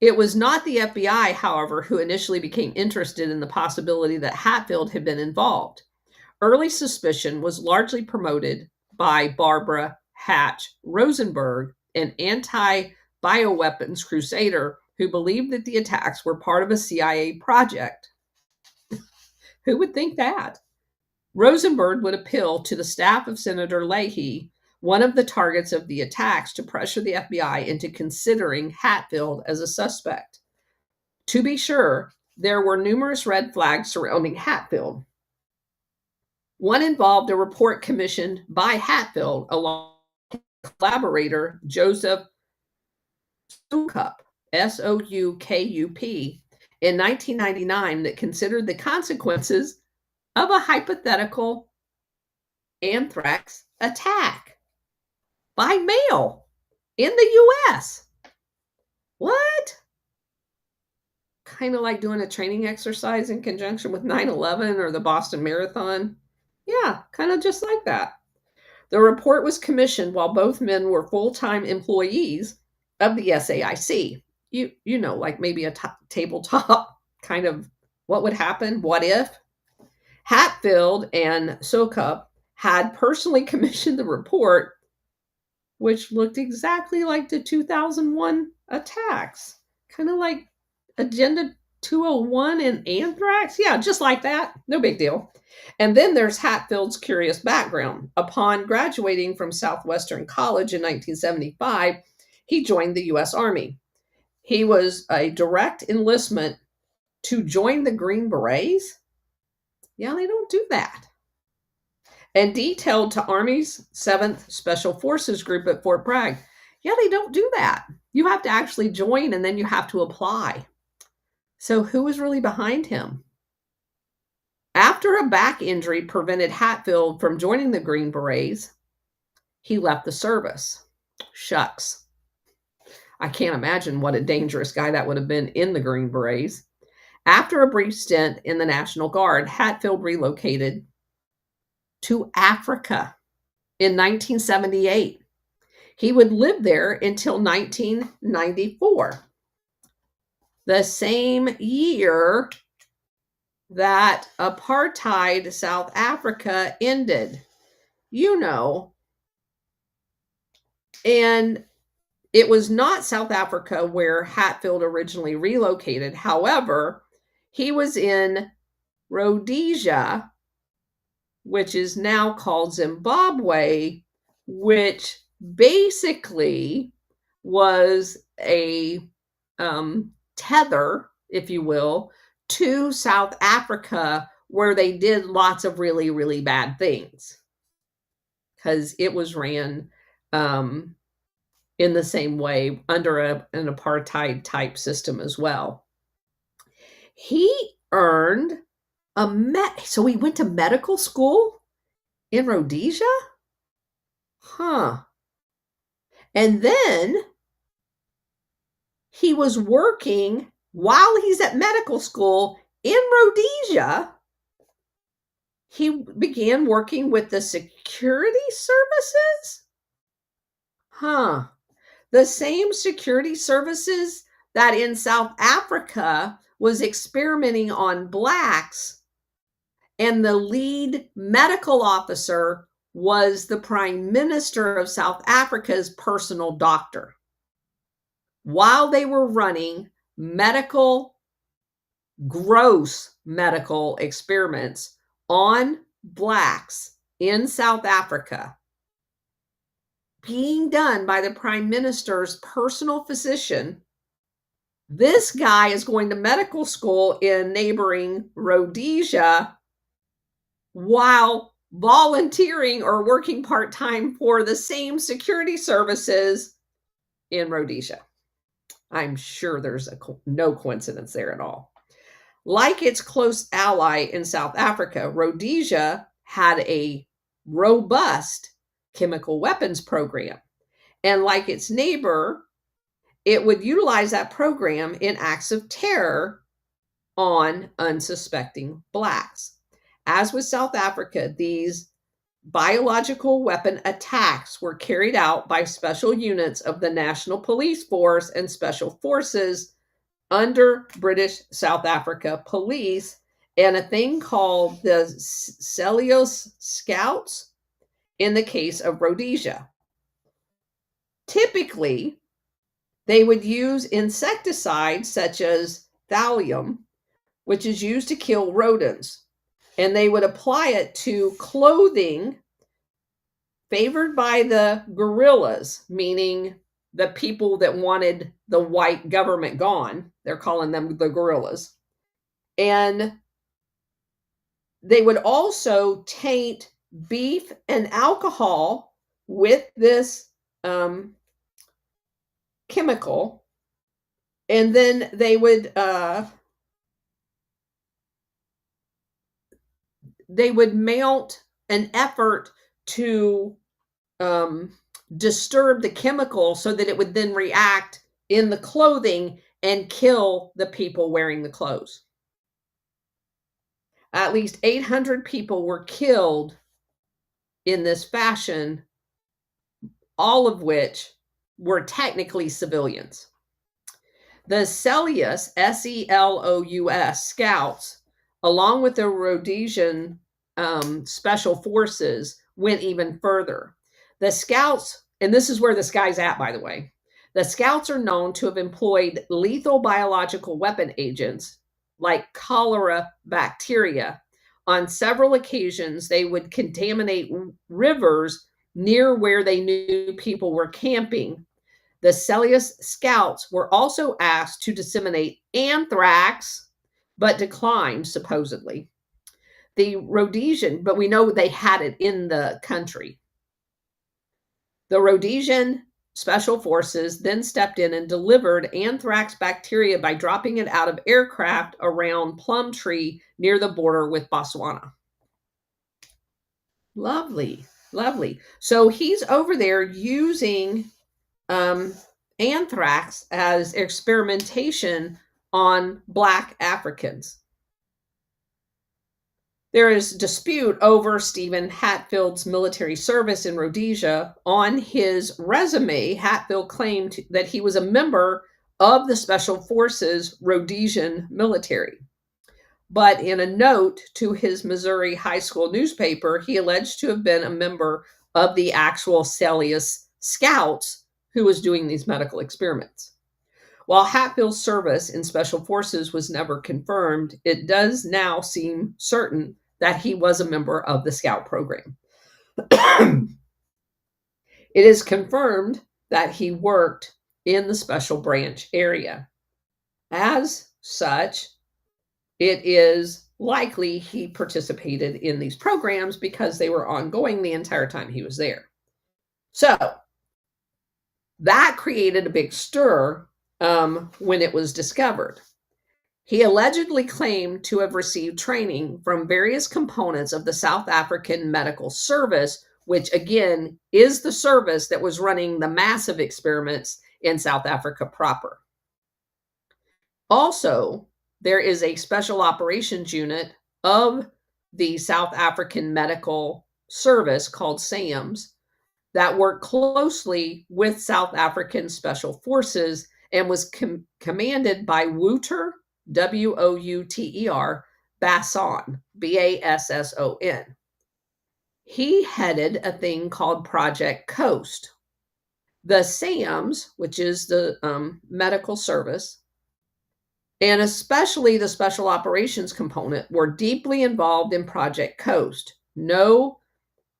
It was not the FBI, however, who initially became interested in the possibility that Hatfield had been involved. Early suspicion was largely promoted by Barbara Hatch Rosenberg, an anti bioweapons crusader who believed that the attacks were part of a CIA project. Who would think that? Rosenberg would appeal to the staff of Senator Leahy, one of the targets of the attacks, to pressure the FBI into considering Hatfield as a suspect. To be sure, there were numerous red flags surrounding Hatfield. One involved a report commissioned by Hatfield along with collaborator Joseph Soukup, Soukup, in 1999 that considered the consequences of a hypothetical anthrax attack by mail in the US. What? Kind of like doing a training exercise in conjunction with 9/11 or the Boston Marathon. Yeah, kind of just like that. The report was commissioned while both men were full-time employees of the SAIC. You know, like maybe a tabletop kind of what would happen, what if. Hatfield and Soukup had personally commissioned the report, which looked exactly like the 2001 attacks. Kind of like Agenda 201 and anthrax. Yeah, just like that. No big deal. And then there's Hatfield's curious background. Upon graduating from Southwestern College in 1975, he joined the U.S. Army. He was a direct enlistment to join the Green Berets. Yeah, they don't do that. And detailed to Army's 7th Special Forces Group at Fort Bragg. Yeah, they don't do that. You have to actually join and then you have to apply. So who was really behind him? After a back injury prevented Hatfield from joining the Green Berets, he left the service. Shucks. I can't imagine what a dangerous guy that would have been in the Green Berets. After a brief stint in the National Guard, Hatfield relocated to Africa in 1978. He would live there until 1994, the same year that apartheid South Africa ended. You know. And it was not South Africa where Hatfield originally relocated. However, he was in Rhodesia, which is now called Zimbabwe, which basically was a tether, if you will, to South Africa, where they did lots of really, really bad things. Because it was ran in the same way under an apartheid type system as well. He earned so he went to medical school in Rhodesia? Huh. And then he was working while he's at medical school in Rhodesia. He began working with the security services? Huh. The same security services that in South Africa was experimenting on blacks, and the lead medical officer was the Prime Minister of South Africa's personal doctor. While they were running gross medical experiments on blacks in South Africa, being done by the Prime Minister's personal physician, this guy is going to medical school in neighboring Rhodesia while volunteering or working part-time for the same security services in Rhodesia. I'm sure there's no coincidence there at all. Like its close ally in South Africa, Rhodesia had a robust chemical weapons program. And like its neighbor, it would utilize that program in acts of terror on unsuspecting blacks. As with South Africa, these biological weapon attacks were carried out by special units of the National Police Force and Special Forces under British South Africa police and a thing called the Celios Scouts in the case of Rhodesia. Typically, they would use insecticides such as thallium, which is used to kill rodents, and they would apply it to clothing favored by the guerrillas, meaning the people that wanted the white government gone. They're calling them the guerrillas. And they would also taint beef and alcohol with this chemical, and then they would mount an effort to disturb the chemical so that it would then react in the clothing and kill the people wearing the clothes. At least 800 people were killed in this fashion, all of which were technically civilians. The Celious, Selous, Scouts, along with the Rhodesian special forces, went even further. The Scouts, and this is where this guy's at, by the way, the Scouts are known to have employed lethal biological weapon agents like cholera bacteria. On several occasions, they would contaminate rivers near where they knew people were camping. The Celious Scouts were also asked to disseminate anthrax, but declined, supposedly. The Rhodesian, but we know they had it in the country. The Rhodesian special forces then stepped in and delivered anthrax bacteria by dropping it out of aircraft around Plumtree near the border with Botswana. Lovely, lovely. So he's over there using anthrax as experimentation on Black Africans. There is dispute over Stephen Hatfield's military service in Rhodesia. On his resume, Hatfield claimed that he was a member of the Special Forces Rhodesian military. But in a note to his Missouri high school newspaper, he alleged to have been a member of the actual Celious Scouts who was doing these medical experiments. While Hatfield's service in Special Forces was never confirmed, it does now seem certain that he was a member of the Scout program. It is confirmed that he worked in the Special Branch area. As such, it is likely he participated in these programs because they were ongoing the entire time he was there. So that created a big stir when it was discovered. He allegedly claimed to have received training from various components of the South African Medical Service, which again is the service that was running the massive experiments in South Africa proper. Also, there is a special operations unit of the South African Medical Service called SAMS that worked closely with South African Special Forces and was commanded by Wouter, W-O-U-T-E-R, Basson, B-A-S-S-O-N. He headed a thing called Project Coast. The SAMS, which is the medical service, and especially the special operations component, were deeply involved in Project Coast. No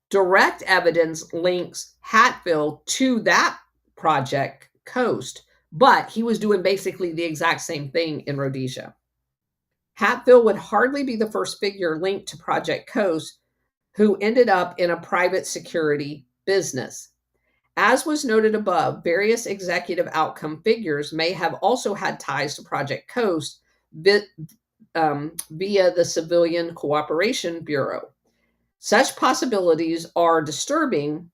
direct evidence links Hatfield to that Project Coast, but he was doing basically the exact same thing in Rhodesia. Hatfield would hardly be the first figure linked to Project Coast who ended up in a private security business. As was noted above, various executive outcome figures may have also had ties to Project Coast via the Civilian Cooperation Bureau. Such possibilities are disturbing,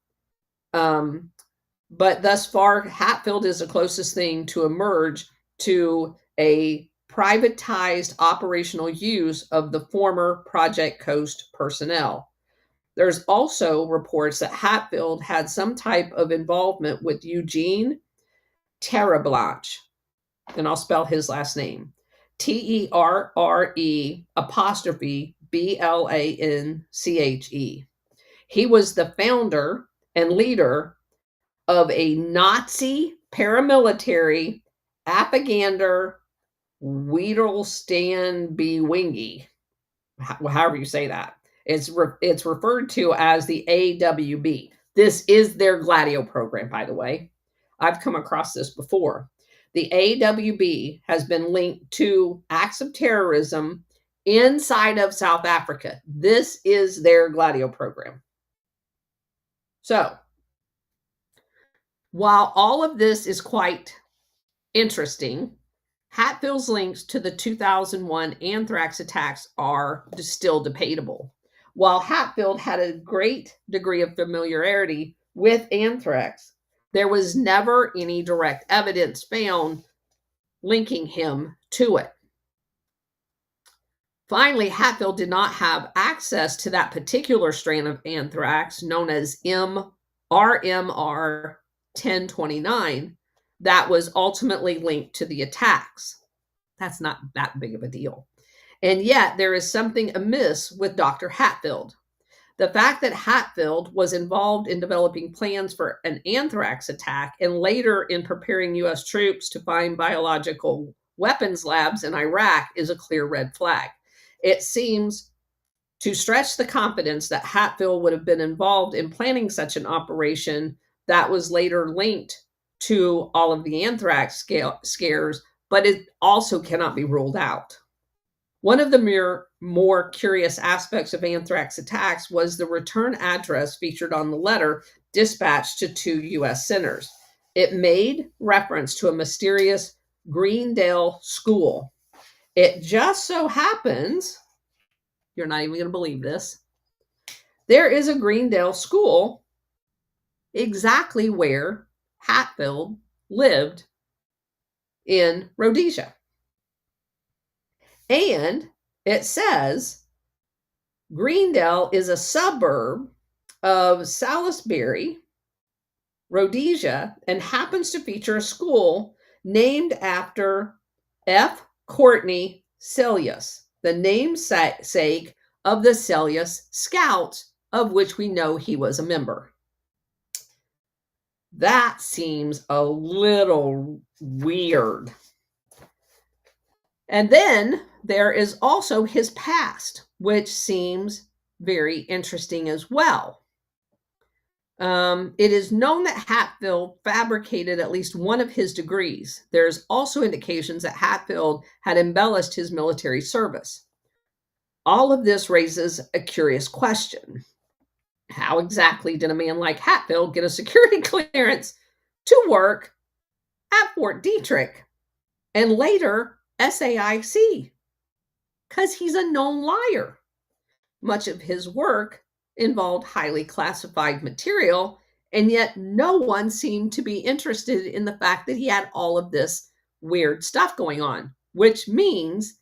but thus far, Hatfield is the closest thing to emerge to a privatized operational use of the former Project Coast personnel. There's also reports that Hatfield had some type of involvement with Eugene Terreblanche, and I'll spell his last name, Terre_Blanche. He was the founder and leader of a Nazi paramilitary Apagander Widerstandsbeweging, however you say that. It's referred to as the AWB. This is their Gladio program, by the way. I've come across this before. The AWB has been linked to acts of terrorism inside of South Africa. This is their Gladio program. So, while all of this is quite interesting, Hatfield's links to the 2001 anthrax attacks are still debatable. While Hatfield had a great degree of familiarity with anthrax, there was never any direct evidence found linking him to it. Finally, Hatfield did not have access to that particular strain of anthrax known as RMR 1029 that was ultimately linked to the attacks. That's not that big of a deal. And yet, there is something amiss with Dr. Hatfield. The fact that Hatfield was involved in developing plans for an anthrax attack and later in preparing U.S. troops to find biological weapons labs in Iraq is a clear red flag. It seems to stretch the confidence that Hatfield would have been involved in planning such an operation that was later linked to all of the anthrax scares, but it also cannot be ruled out. One of the more curious aspects of anthrax attacks was the return address featured on the letter dispatched to 2 U.S. centers. It made reference to a mysterious Greendale school. It just so happens, you're not even going to believe this, there is a Greendale school exactly where Hatfield lived in Rhodesia. And it says Greendale is a suburb of Salisbury, Rhodesia, and happens to feature a school named after F. Courtney Selous, the namesake of the Selous Scouts, of which we know he was a member. That seems a little weird. And then there is also his past, which seems very interesting as well. It is known that Hatfield fabricated at least one of his degrees. There's also indications that Hatfield had embellished his military service. All of this raises a curious question. How exactly did a man like Hatfield get a security clearance to work at Fort Detrick and later SAIC? Because he's a known liar. Much of his work involved highly classified material, and yet no one seemed to be interested in the fact that he had all of this weird stuff going on, which means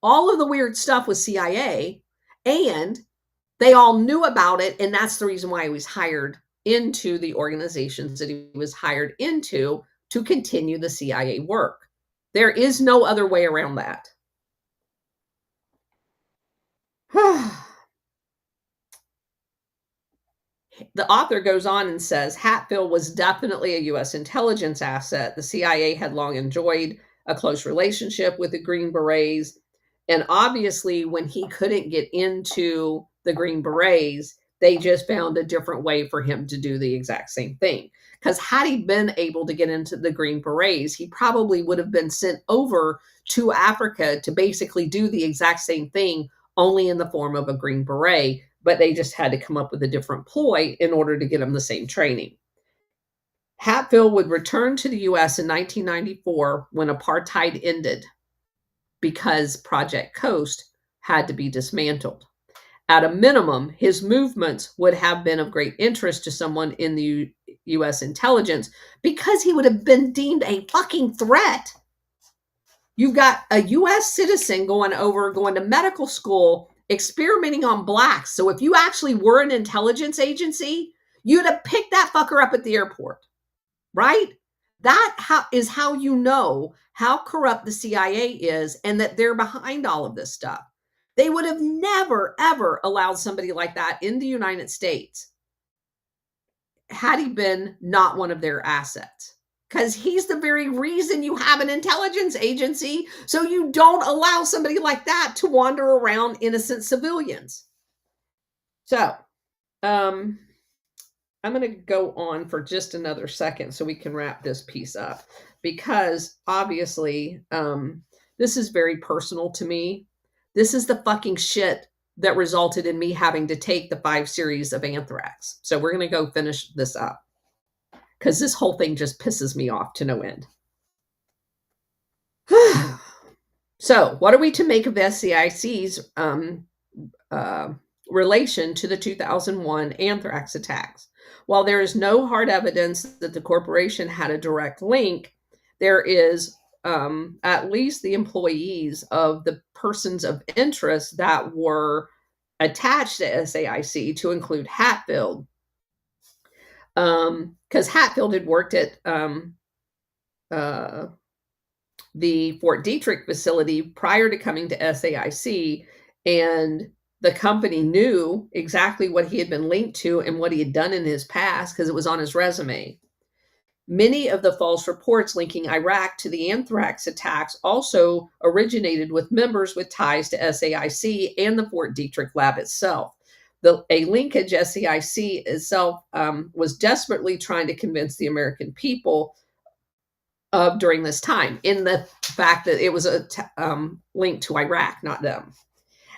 all of the weird stuff was CIA, and they all knew about it, and that's the reason why he was hired into the organizations that he was hired into to continue the CIA work. There is no other way around that. The author goes on and says, Hatfield was definitely a U.S. intelligence asset. The CIA had long enjoyed a close relationship with the Green Berets. And obviously, when he couldn't get into the Green Berets, they just found a different way for him to do the exact same thing. Because had he been able to get into the Green Berets, he probably would have been sent over to Africa to basically do the exact same thing, only in the form of a Green Beret. But they just had to come up with a different ploy in order to get him the same training. Hatfield would return to the U.S. in 1994 when apartheid ended because Project Coast had to be dismantled. At a minimum, his movements would have been of great interest to someone in the U.S. intelligence because he would have been deemed a fucking threat. You've got a U.S. citizen going to medical school experimenting on blacks. So if you actually were an intelligence agency, you'd have picked that fucker up at the airport, right? That is how you know how corrupt the CIA is and that they're behind all of this stuff. They would have never, ever allowed somebody like that in the United States had he been not one of their assets. Because he's the very reason you have an intelligence agency, so you don't allow somebody like that to wander around innocent civilians. So, I'm going to go on for just another second so we can wrap this piece up because obviously, this is very personal to me. This is the fucking shit that resulted in me having to take the 5 series of anthrax. So we're going to go finish this up because this whole thing just pisses me off to no end. So, what are we to make of SCIC's relation to the 2001 anthrax attacks? While there is no hard evidence that the corporation had a direct link, there is at least the employees of the persons of interest that were attached to SAIC, to include Hatfield. Because Hatfield had worked at the Fort Detrick facility prior to coming to SAIC, and the company knew exactly what he had been linked to and what he had done in his past because it was on his resume. Many of the false reports linking Iraq to the anthrax attacks also originated with members with ties to SAIC and the Fort Detrick lab itself. A linkage SAIC itself was desperately trying to convince the American people of during this time, in the fact that it was a link to Iraq, not them.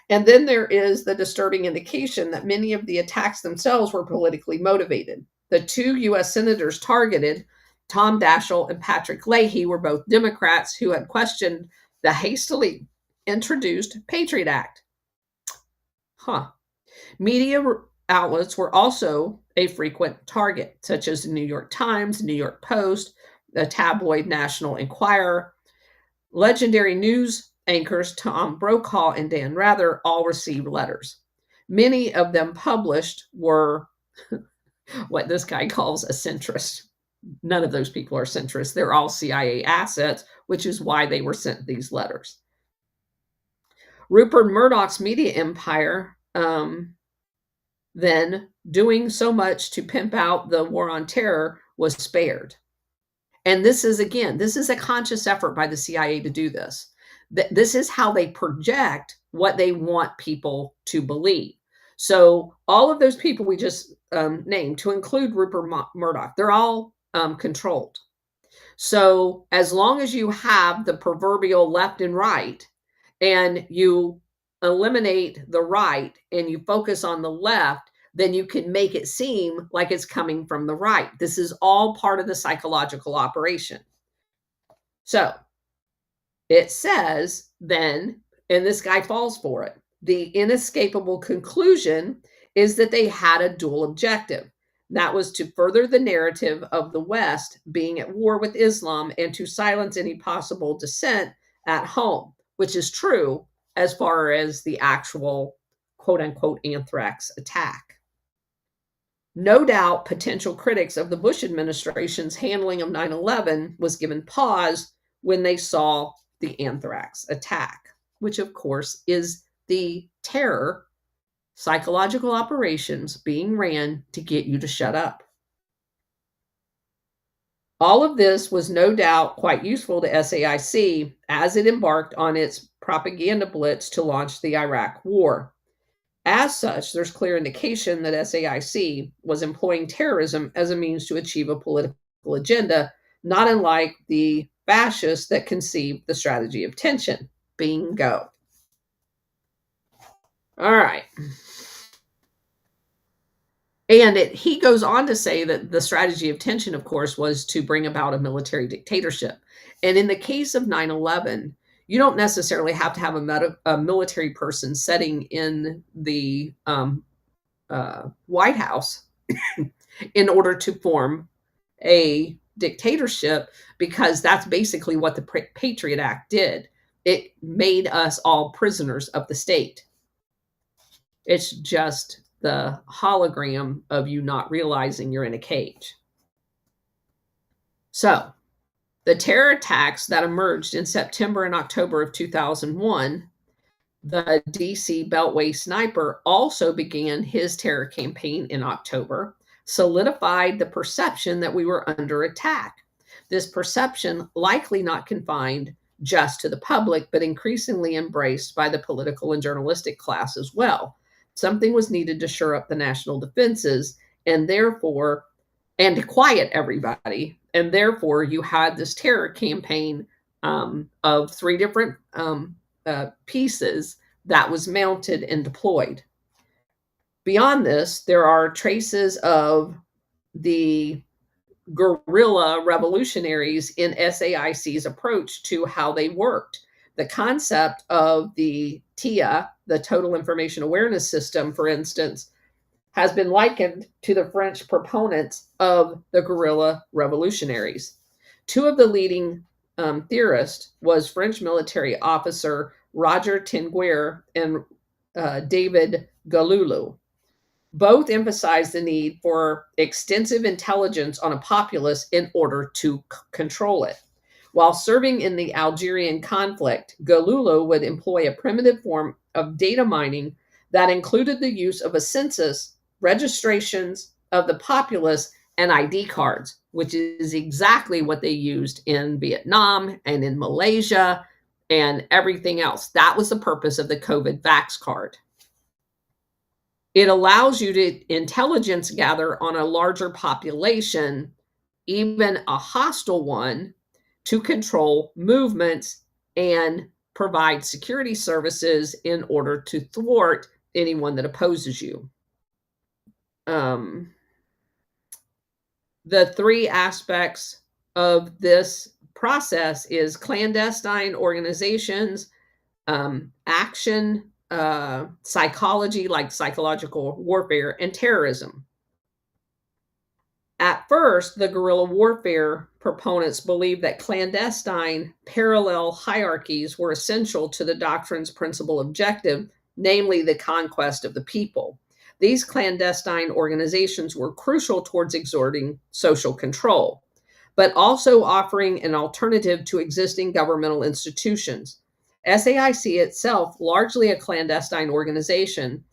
And then there is the disturbing indication that many of the attacks themselves were politically motivated. The 2 U.S. senators targeted, Tom Daschle and Patrick Leahy, were both Democrats who had questioned the hastily introduced Patriot Act. Media outlets were also a frequent target, such as the New York Times, New York Post, the tabloid National Enquirer. Legendary news anchors Tom Brokaw and Dan Rather all received letters. Many of them published were what this guy calls a centrist. None of those people are centrists. They're all CIA assets, which is why they were sent these letters. Rupert Murdoch's media empire, then doing so much to pimp out the war on terror, was spared. And this is a conscious effort by the CIA to do this. This is how they project what they want people to believe. So all of those people we just named, to include Rupert Murdoch, they're all controlled. So as long as you have the proverbial left and right, and you eliminate the right and you focus on the left, then you can make it seem like it's coming from the right. This is all part of the psychological operation. So it says then, and this guy falls for it, the inescapable conclusion is that they had a dual objective. That was to further the narrative of the West being at war with Islam and to silence any possible dissent at home, which is true as far as the actual quote unquote anthrax attack. No doubt potential critics of the Bush administration's handling of 9/11 was given pause when they saw the anthrax attack, which of course is the terror psychological operations being ran to get you to shut up. All of this was no doubt quite useful to SAIC as it embarked on its propaganda blitz to launch the Iraq War. As such, there's clear indication that SAIC was employing terrorism as a means to achieve a political agenda, not unlike the fascists that conceived the strategy of tension. Bingo. All right. And he goes on to say that the strategy of tension, of course, was to bring about a military dictatorship. And in the case of 9/11, you don't necessarily have to have a military person sitting in the White House in order to form a dictatorship, because that's basically what the Patriot Act did. It made us all prisoners of the state. It's just the hologram of you not realizing you're in a cage. So The terror attacks that emerged in September and October of 2001, the DC Beltway sniper also began his terror campaign in October, solidified the perception that we were under attack. This perception, likely not confined just to the public, but increasingly embraced by the political and journalistic class as well. Something was needed to shore up the national defenses and therefore, and to quiet everybody. And therefore, you had this terror campaign of three different pieces that was mounted and deployed. Beyond this, there are traces of the guerrilla revolutionaries in SAIC's approach to how they worked. The concept of the TIA, the Total Information Awareness System, for instance, has been likened to the French proponents of the guerrilla revolutionaries. Two of the leading theorists was French military officer Roger Tinguer and David Galloulou. Both emphasized the need for extensive intelligence on a populace in order to control it. While serving in the Algerian conflict, Galloulou would employ a primitive form of data mining that included the use of a census, registrations of the populace, and ID cards, which is exactly what they used in Vietnam and in Malaysia and everything else. That was the purpose of the COVID Vax card. It allows you to intelligence gather on a larger population, even a hostile one, to control movements and provide security services in order to thwart anyone that opposes you. The three aspects of this process is clandestine organizations, action, psychology, like psychological warfare, and terrorism. At first, the guerrilla warfare proponents believed that clandestine parallel hierarchies were essential to the doctrine's principal objective, namely the conquest of the people. These clandestine organizations were crucial towards exerting social control, but also offering an alternative to existing governmental institutions. SAIC itself, largely a clandestine organization,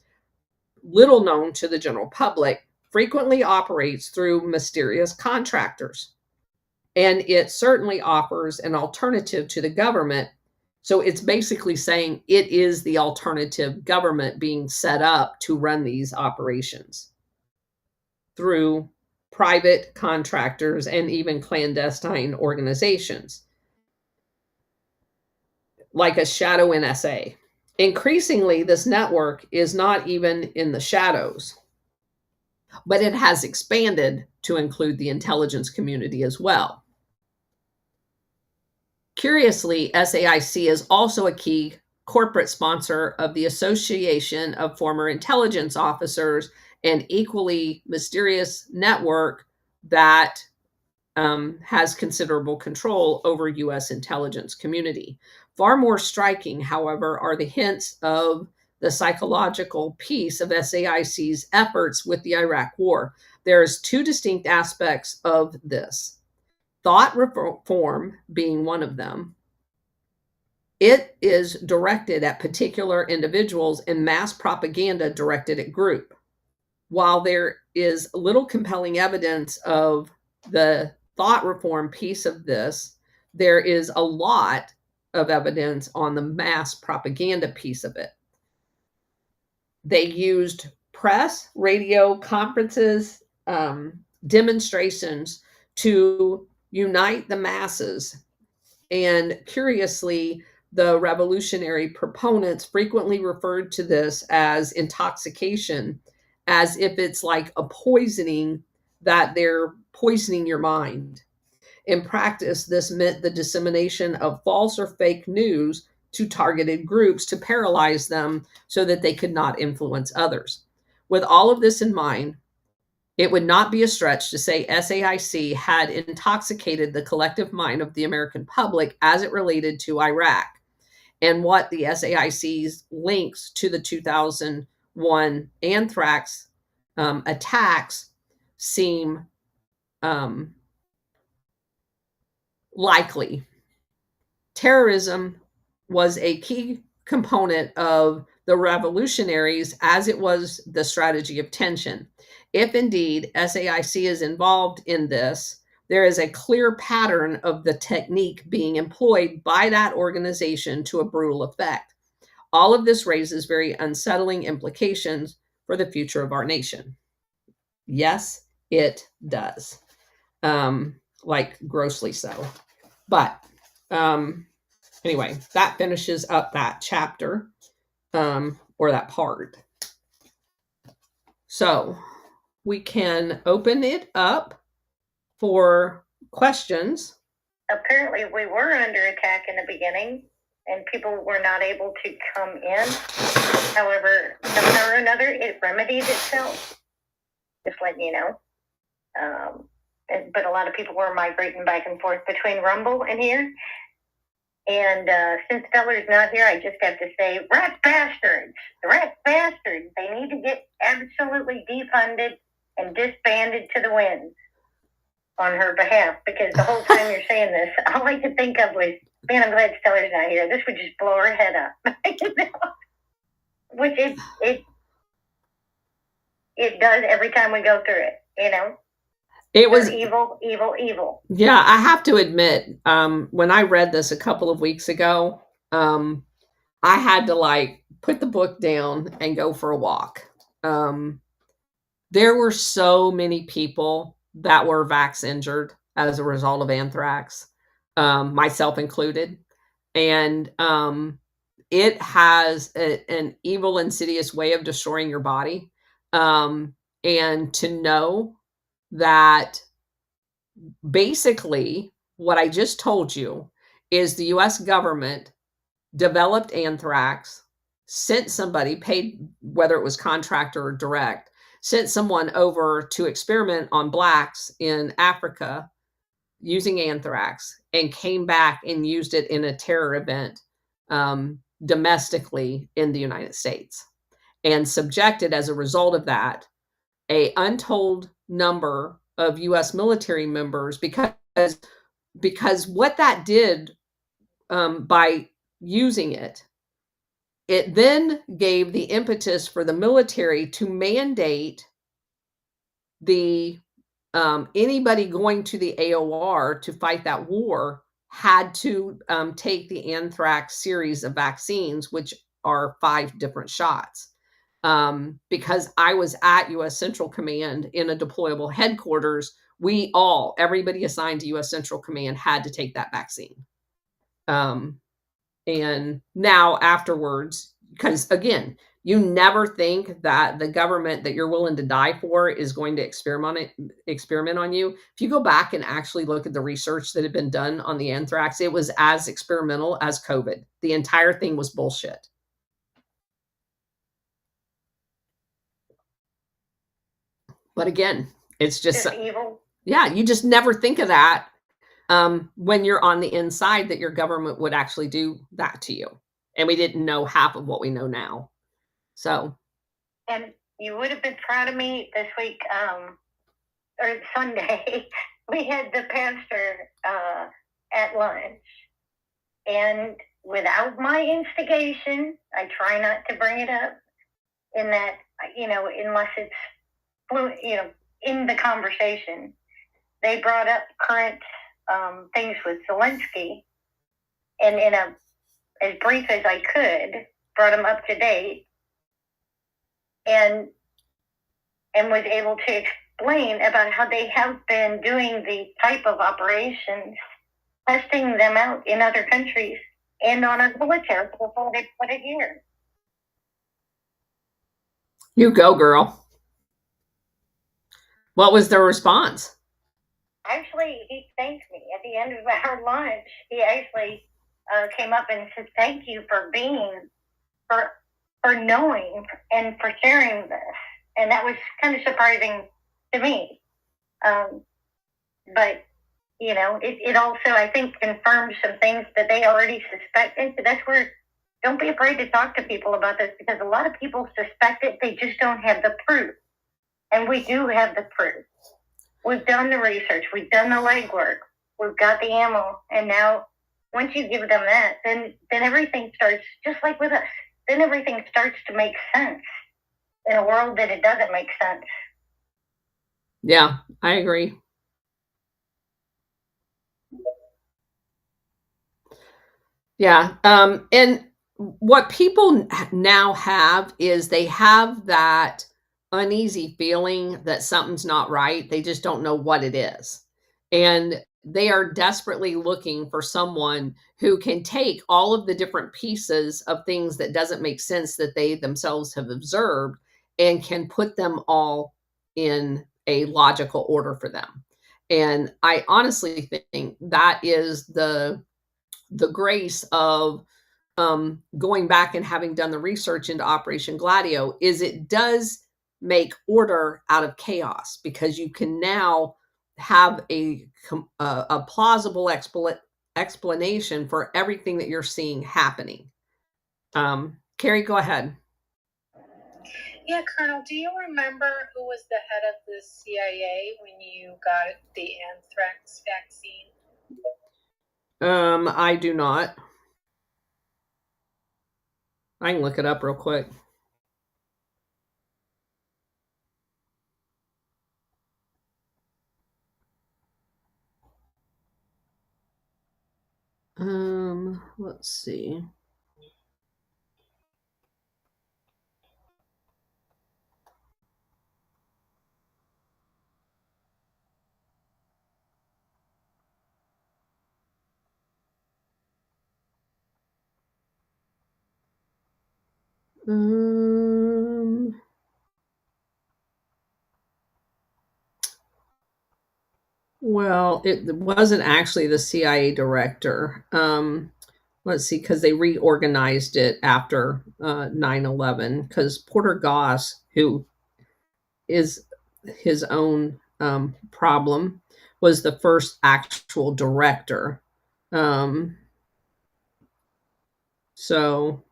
little known to the general public, frequently operates through mysterious contractors. And it certainly offers an alternative to the government. So it's basically saying it is the alternative government being set up to run these operations through private contractors and even clandestine organizations, like a shadow NSA. Increasingly, this network is not even in the shadows, but it has expanded to include the intelligence community as well. Curiously, SAIC is also a key corporate sponsor of the Association of Former Intelligence Officers, an equally mysterious network that has considerable control over U.S. intelligence community. Far more striking, however, are the hints of the psychological piece of SAIC's efforts with the Iraq War. There's two distinct aspects of this. Thought reform being one of them. It is directed at particular individuals and mass propaganda directed at group. While there is little compelling evidence of the thought reform piece of this, there is a lot of evidence on the mass propaganda piece of it. They used press, radio, conferences, demonstrations to unite the masses. And curiously, the revolutionary proponents frequently referred to this as intoxication, as if it's like a poisoning, that they're poisoning your mind. In practice, this meant the dissemination of false or fake news to targeted groups to paralyze them so that they could not influence others. With all of this in mind, it would not be a stretch to say SAIC had intoxicated the collective mind of the American public as it related to Iraq, and what the SAIC's links to the 2001 anthrax attacks seem likely. Terrorism was a key component of the revolutionaries, as it was the strategy of tension. If indeed SAIC is involved in this, there is a clear pattern of the technique being employed by that organization to a brutal effect. All of this raises very unsettling implications for the future of our nation. Yes, it does. Like grossly so. But anyway, that finishes up that chapter, or that part. So we can open it up for questions. Apparently, we were under attack in the beginning, and people were not able to come in. However, somehow or another, it remedied itself. Just letting you know. But a lot of people were migrating back and forth between Rumble and here. And since Stellar's not here, I just have to say, rat bastards! The rat bastards! They need to get absolutely defunded and disbanded to the winds on her behalf, because the whole time you're saying this, all I could think of was, man, I'm glad Stellar's not here. This would just blow her head up. Which it does every time we go through it, you know? It was evil, evil, evil. Yeah, I have to admit, when I read this a couple of weeks ago, I had to like put the book down and go for a walk. There were so many people that were vax injured as a result of anthrax, myself included. And it has an evil, insidious way of destroying your body. And to know that basically what I just told you is the US government developed anthrax, sent somebody, paid, whether it was contractor or direct, sent someone over to experiment on blacks in Africa using anthrax, and came back and used it in a terror event domestically in the United States, and subjected, as a result of that, a untold number of US military members, because what that did, by using it, it then gave the impetus for the military to mandate the anybody going to the AOR to fight that war had to take the anthrax series of vaccines, which are 5 different shots. Because I was at US Central Command in a deployable headquarters, everybody assigned to US Central Command had to take that vaccine. And now afterwards, because again, you never think that the government that you're willing to die for is going to experiment on you. If you go back and actually look at the research that had been done on the anthrax, it was as experimental as COVID. The entire thing was bullshit. But again, it's just evil. Yeah, you just never think of that when you're on the inside, that your government would actually do that to you. And we didn't know half of what we know now. So. And you would have been proud of me this week, or Sunday. We had the pastor at lunch. And without my instigation, I try not to bring it up, in that, unless it's in the conversation, they brought up current things with Zelensky, and in as brief as I could, brought them up to date, and was able to explain about how they have been doing the type of operations, testing them out in other countries and on our military before they put it here. You go, girl. What was their response? Actually, he thanked me at the end of our lunch. He actually came up and said, "Thank you for for knowing and for sharing this." And that was kind of surprising to me. But it also, I think, confirms some things that they already suspected. So that's where, don't be afraid to talk to people about this, because a lot of people suspect it. They just don't have the proof. And we do have the proof. We've done the research. We've done the legwork. we've got the ammo, and now once you give them that, then everything starts, just like with us, then everything starts to make sense in a world that it doesn't make sense. Yeah, I agree. Yeah. And what people now have is they have that uneasy feeling that something's not right. They just don't know what it is. And they are desperately looking for someone who can take all of the different pieces of things that doesn't make sense that they themselves have observed and can put them all in a logical order for them. And I honestly think that is the grace of going back and having done the research into Operation Gladio is it does make order out of chaos because you can now have a plausible explanation for everything that you're seeing happening. Carrie, go ahead. Yeah, Colonel, do you remember who was the head of the CIA when you got the anthrax vaccine? I do not. I can look it up real quick. Let's see. Well, it wasn't actually the CIA director. Let's see, because they reorganized it after 9/11. Because Porter Goss, who is his own problem, was the first actual director. So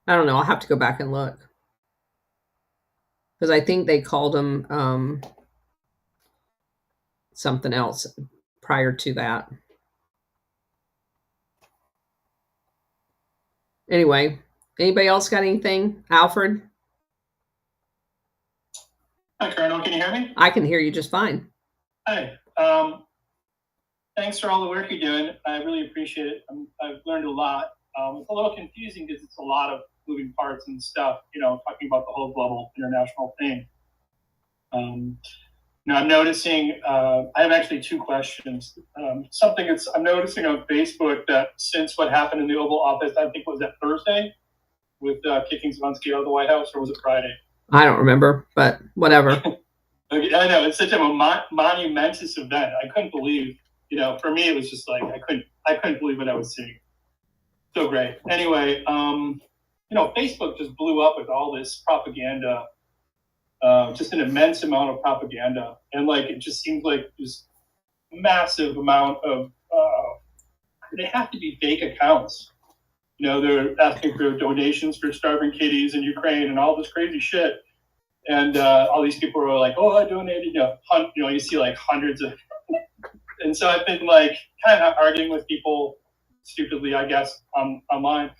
I don't know. I'll have to go back and look because I think they called him something else prior to that. Anyway, anybody else got anything? Alfred? Hi, Colonel. Can you hear me? I can hear you just fine. Hi. Thanks for all the work you're doing. I really appreciate it. I've learned a lot. It's a little confusing because it's a lot of moving parts and stuff, talking about the whole global international thing. I'm noticing, I have actually two questions. I'm noticing on Facebook that since what happened in the Oval Office, I think was that Thursday with kicking Zelensky out of the White House, or was it Friday? I don't remember, but whatever. Okay, I know, it's such a monumentous event. I couldn't believe, for me, it was just like, I couldn't believe what I was seeing. So great. Anyway, Facebook just blew up with all this propaganda, just an immense amount of propaganda. And it just seems like this massive amount of, they have to be fake accounts. They're asking for donations for starving kitties in Ukraine and all this crazy shit. And all these people are like, oh, I donated, you see hundreds of, and so I've been kind of arguing with people stupidly, I guess, online.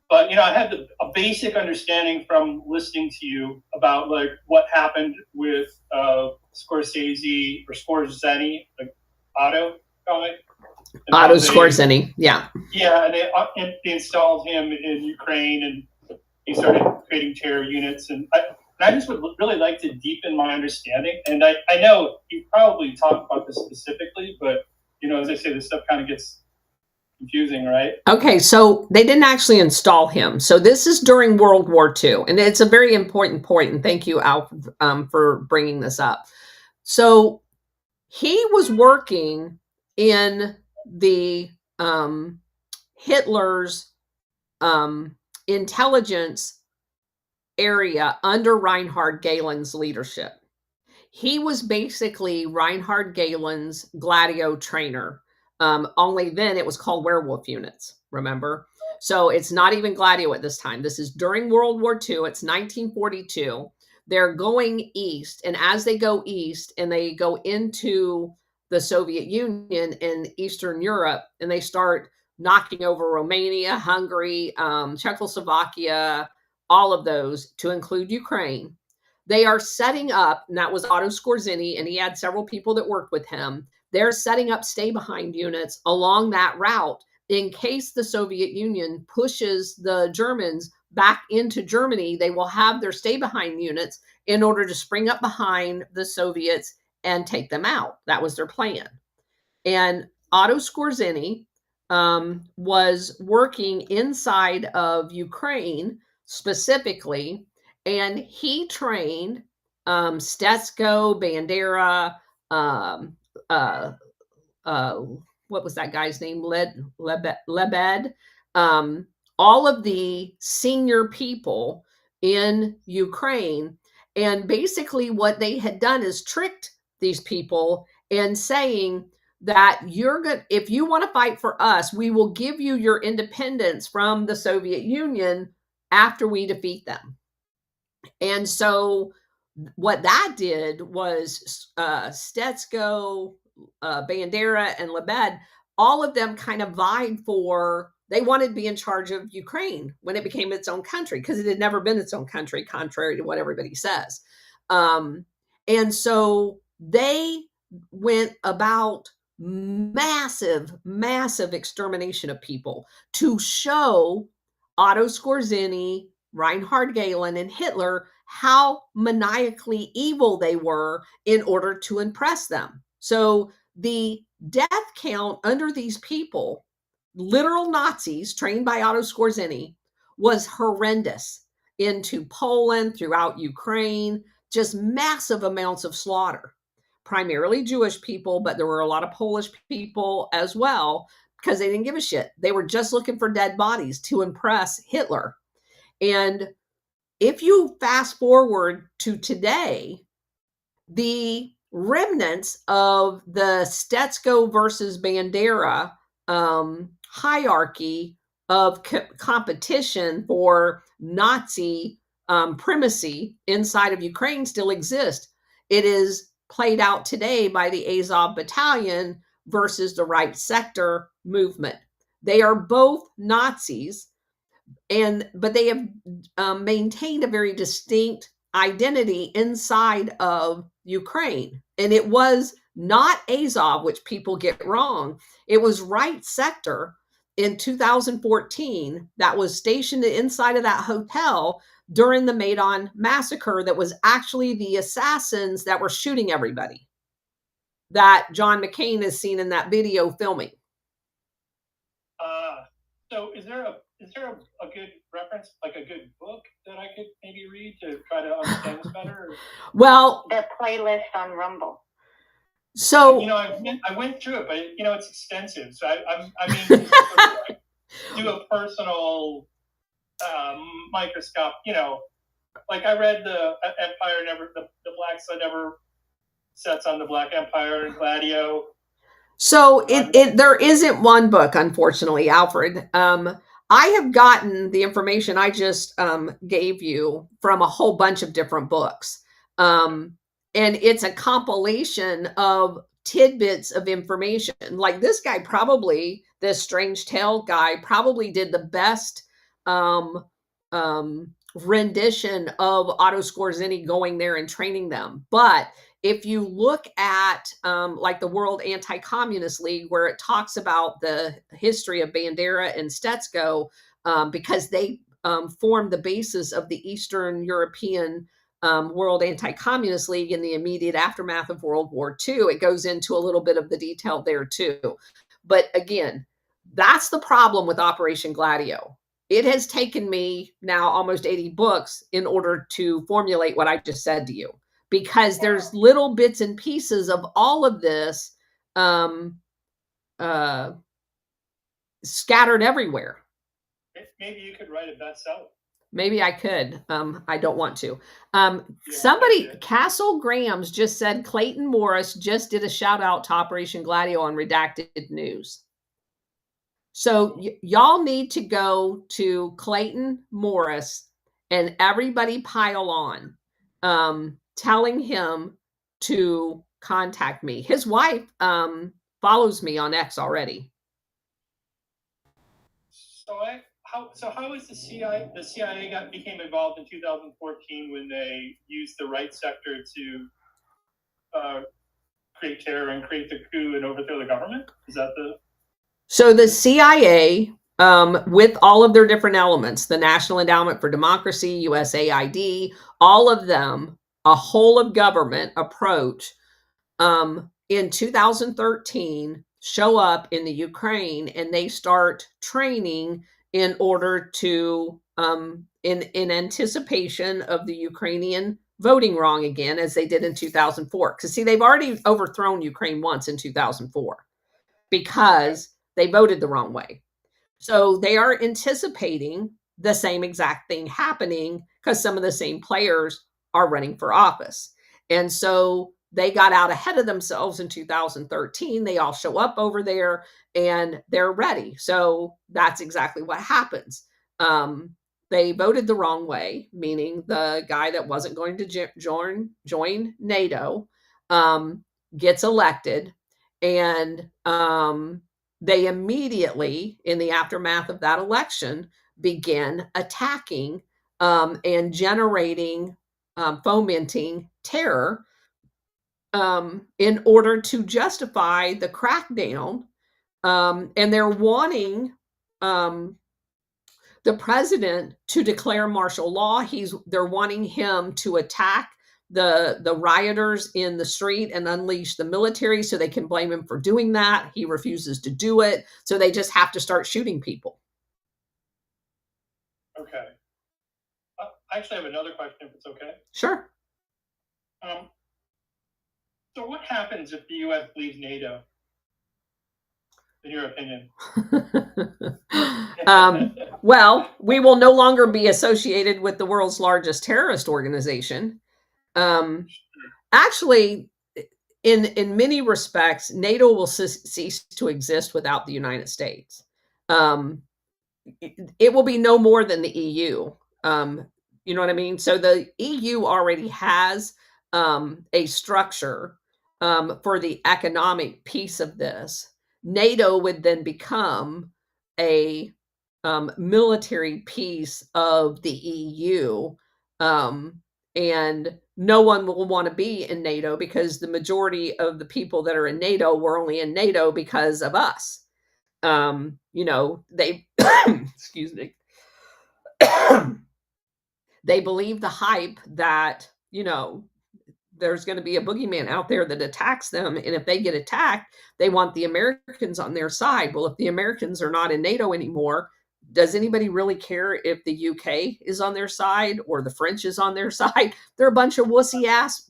But, I had a basic understanding from listening to you about what happened with Scorsese or Scorsese, Otto, Otto Scorsese, yeah. Yeah, and they installed him in Ukraine, and he started creating terror units. And I just would really like to deepen my understanding. And I know you probably talked about this specifically, but, as I say, this stuff kind of gets confusing, right? Okay, so they didn't actually install him. So this is during World War II, and it's a very important point. And thank you, Al, for bringing this up. So he was working in the Hitler's intelligence area under Reinhard Gehlen's leadership. He was basically Reinhard Gehlen's Gladio trainer. Only then it was called werewolf units, remember? So it's not even Gladio at this time. This is during World War II. It's 1942. They're going east. And as they go east and they go into the Soviet Union in Eastern Europe, and they start knocking over Romania, Hungary, Czechoslovakia, all of those, to include Ukraine. They are setting up, and that was Otto Skorzeny, and he had several people that worked with him. They're setting up stay-behind units along that route in case the Soviet Union pushes the Germans back into Germany. They will have their stay-behind units in order to spring up behind the Soviets and take them out. That was their plan. And Otto Skorzeny was working inside of Ukraine specifically, and he trained Stetsko, Bandera, what was that guy's name? Lebed. All of the senior people in Ukraine. And basically what they had done is tricked these people and saying that you're good, if you want to fight for us, we will give you your independence from the Soviet Union after we defeat them. And so what that did was Stetsko, Bandera, and Lebed, all of them kind of vied for, they wanted to be in charge of Ukraine when it became its own country, because it had never been its own country, contrary to what everybody says. And so they went about massive extermination of people to show Otto Skorzeny, Reinhard Gehlen, and Hitler how maniacally evil they were in order to impress them. So the death count under these people, literal Nazis trained by Otto Skorzeny, was horrendous into Poland, throughout Ukraine, just massive amounts of slaughter. Primarily Jewish people, but there were a lot of Polish people as well, because they didn't give a shit. They were just looking for dead bodies to impress Hitler. And if you fast forward to today, the remnants of the Stetsko versus Bandera hierarchy of competition for Nazi primacy inside of Ukraine still exist. It is played out today by the Azov Battalion versus the Right Sector movement. They are both Nazis, but they have maintained a very distinct identity inside of Ukraine. And it was not Azov, which people get wrong. It was Right Sector in 2014 that was stationed inside of that hotel during the Maidan massacre, that was actually the assassins that were shooting everybody that John McCain is seen in that video filming. So is there a good reference, like a good book that I could maybe read to try to understand this better? Well, the playlist on Rumble. So I went through it, but it's extensive. So I mean, do a personal microscope. Like I read the Empire Never, the Black Sun Never Sets on the Black Empire and Gladio. So there isn't one book, unfortunately, Alfred. I have gotten the information I just gave you from a whole bunch of different books. And it's a compilation of tidbits of information. Like this guy probably, this Strange Tale guy, probably did the best rendition of Otto Skorzeny going there and training them. But if you look at like the World Anti-Communist League, where it talks about the history of Bandera and Stetsko, because they formed the basis of the Eastern European World Anti-Communist League in the immediate aftermath of World War II, it goes into a little bit of the detail there too. But again, that's the problem with Operation Gladio. It has taken me now almost 80 books in order to formulate what I just said to you, because there's little bits and pieces of all of this scattered everywhere. Maybe you could write a bestseller. Maybe I could. I don't want to. Somebody, Castle Grams just said Clayton Morris just did a shout out to Operation Gladio on Redacted News. So y'all need to go to Clayton Morris and everybody pile on, telling him to contact me. His wife follows me on X already. So how is the CIA? The CIA became involved in 2014 when they used the right sector to create terror and create the coup and overthrow the government. Is that the? So the CIA, with all of their different elements, the National Endowment for Democracy, USAID, all of them, a whole of government approach, in 2013 show up in the Ukraine, and they start training in order to, in anticipation of the Ukrainian voting wrong again, as they did in 2004. Because see, they've already overthrown Ukraine once in 2004 because they voted the wrong way. So they are anticipating the same exact thing happening because some of the same players are running for office. And so they got out ahead of themselves in 2013. They all show up over there and they're ready. So that's exactly what happens. They voted the wrong way, meaning the guy that wasn't going to join NATO gets elected. And they immediately, in the aftermath of that election, began attacking and generating, fomenting terror in order to justify the crackdown. And they're wanting the president to declare martial law. They're wanting him to attack the rioters in the street and unleash the military so they can blame him for doing that. He refuses to do it. So they just have to start shooting people. Okay. I actually have another question, if it's okay. Sure. So what happens if the U.S. leaves NATO, in your opinion? Well, we will no longer be associated with the world's largest terrorist organization. Actually, in many respects, NATO will cease to exist without the United States. It will be no more than the EU. You know what I mean? So the EU already has a structure for the economic piece of this. NATO would then become a military piece of the EU. And no one will want to be in NATO because the majority of the people that are in NATO were only in NATO because of us. They, excuse me, they believe the hype that, there's going to be a boogeyman out there that attacks them. And if they get attacked, they want the Americans on their side. Well, if the Americans are not in NATO anymore, does anybody really care if the UK is on their side or the French is on their side? They're a bunch of wussy ass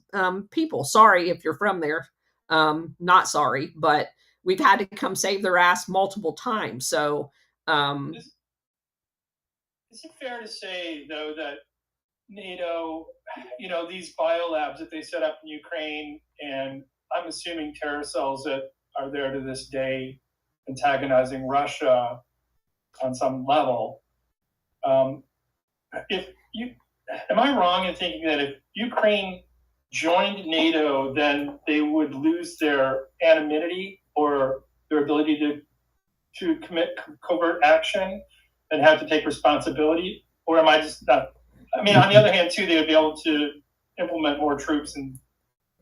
people. Sorry if you're from there. Not sorry, but we've had to come save their ass multiple times. So is it fair to say, though, that NATO, these biolabs that they set up in Ukraine, and I'm assuming terror cells that are there to this day antagonizing Russia on some level. Am I wrong in thinking that if Ukraine joined NATO, then they would lose their anonymity or their ability to commit covert action and have to take responsibility? Or am I just not? I mean, on the other hand, too, they would be able to implement more troops and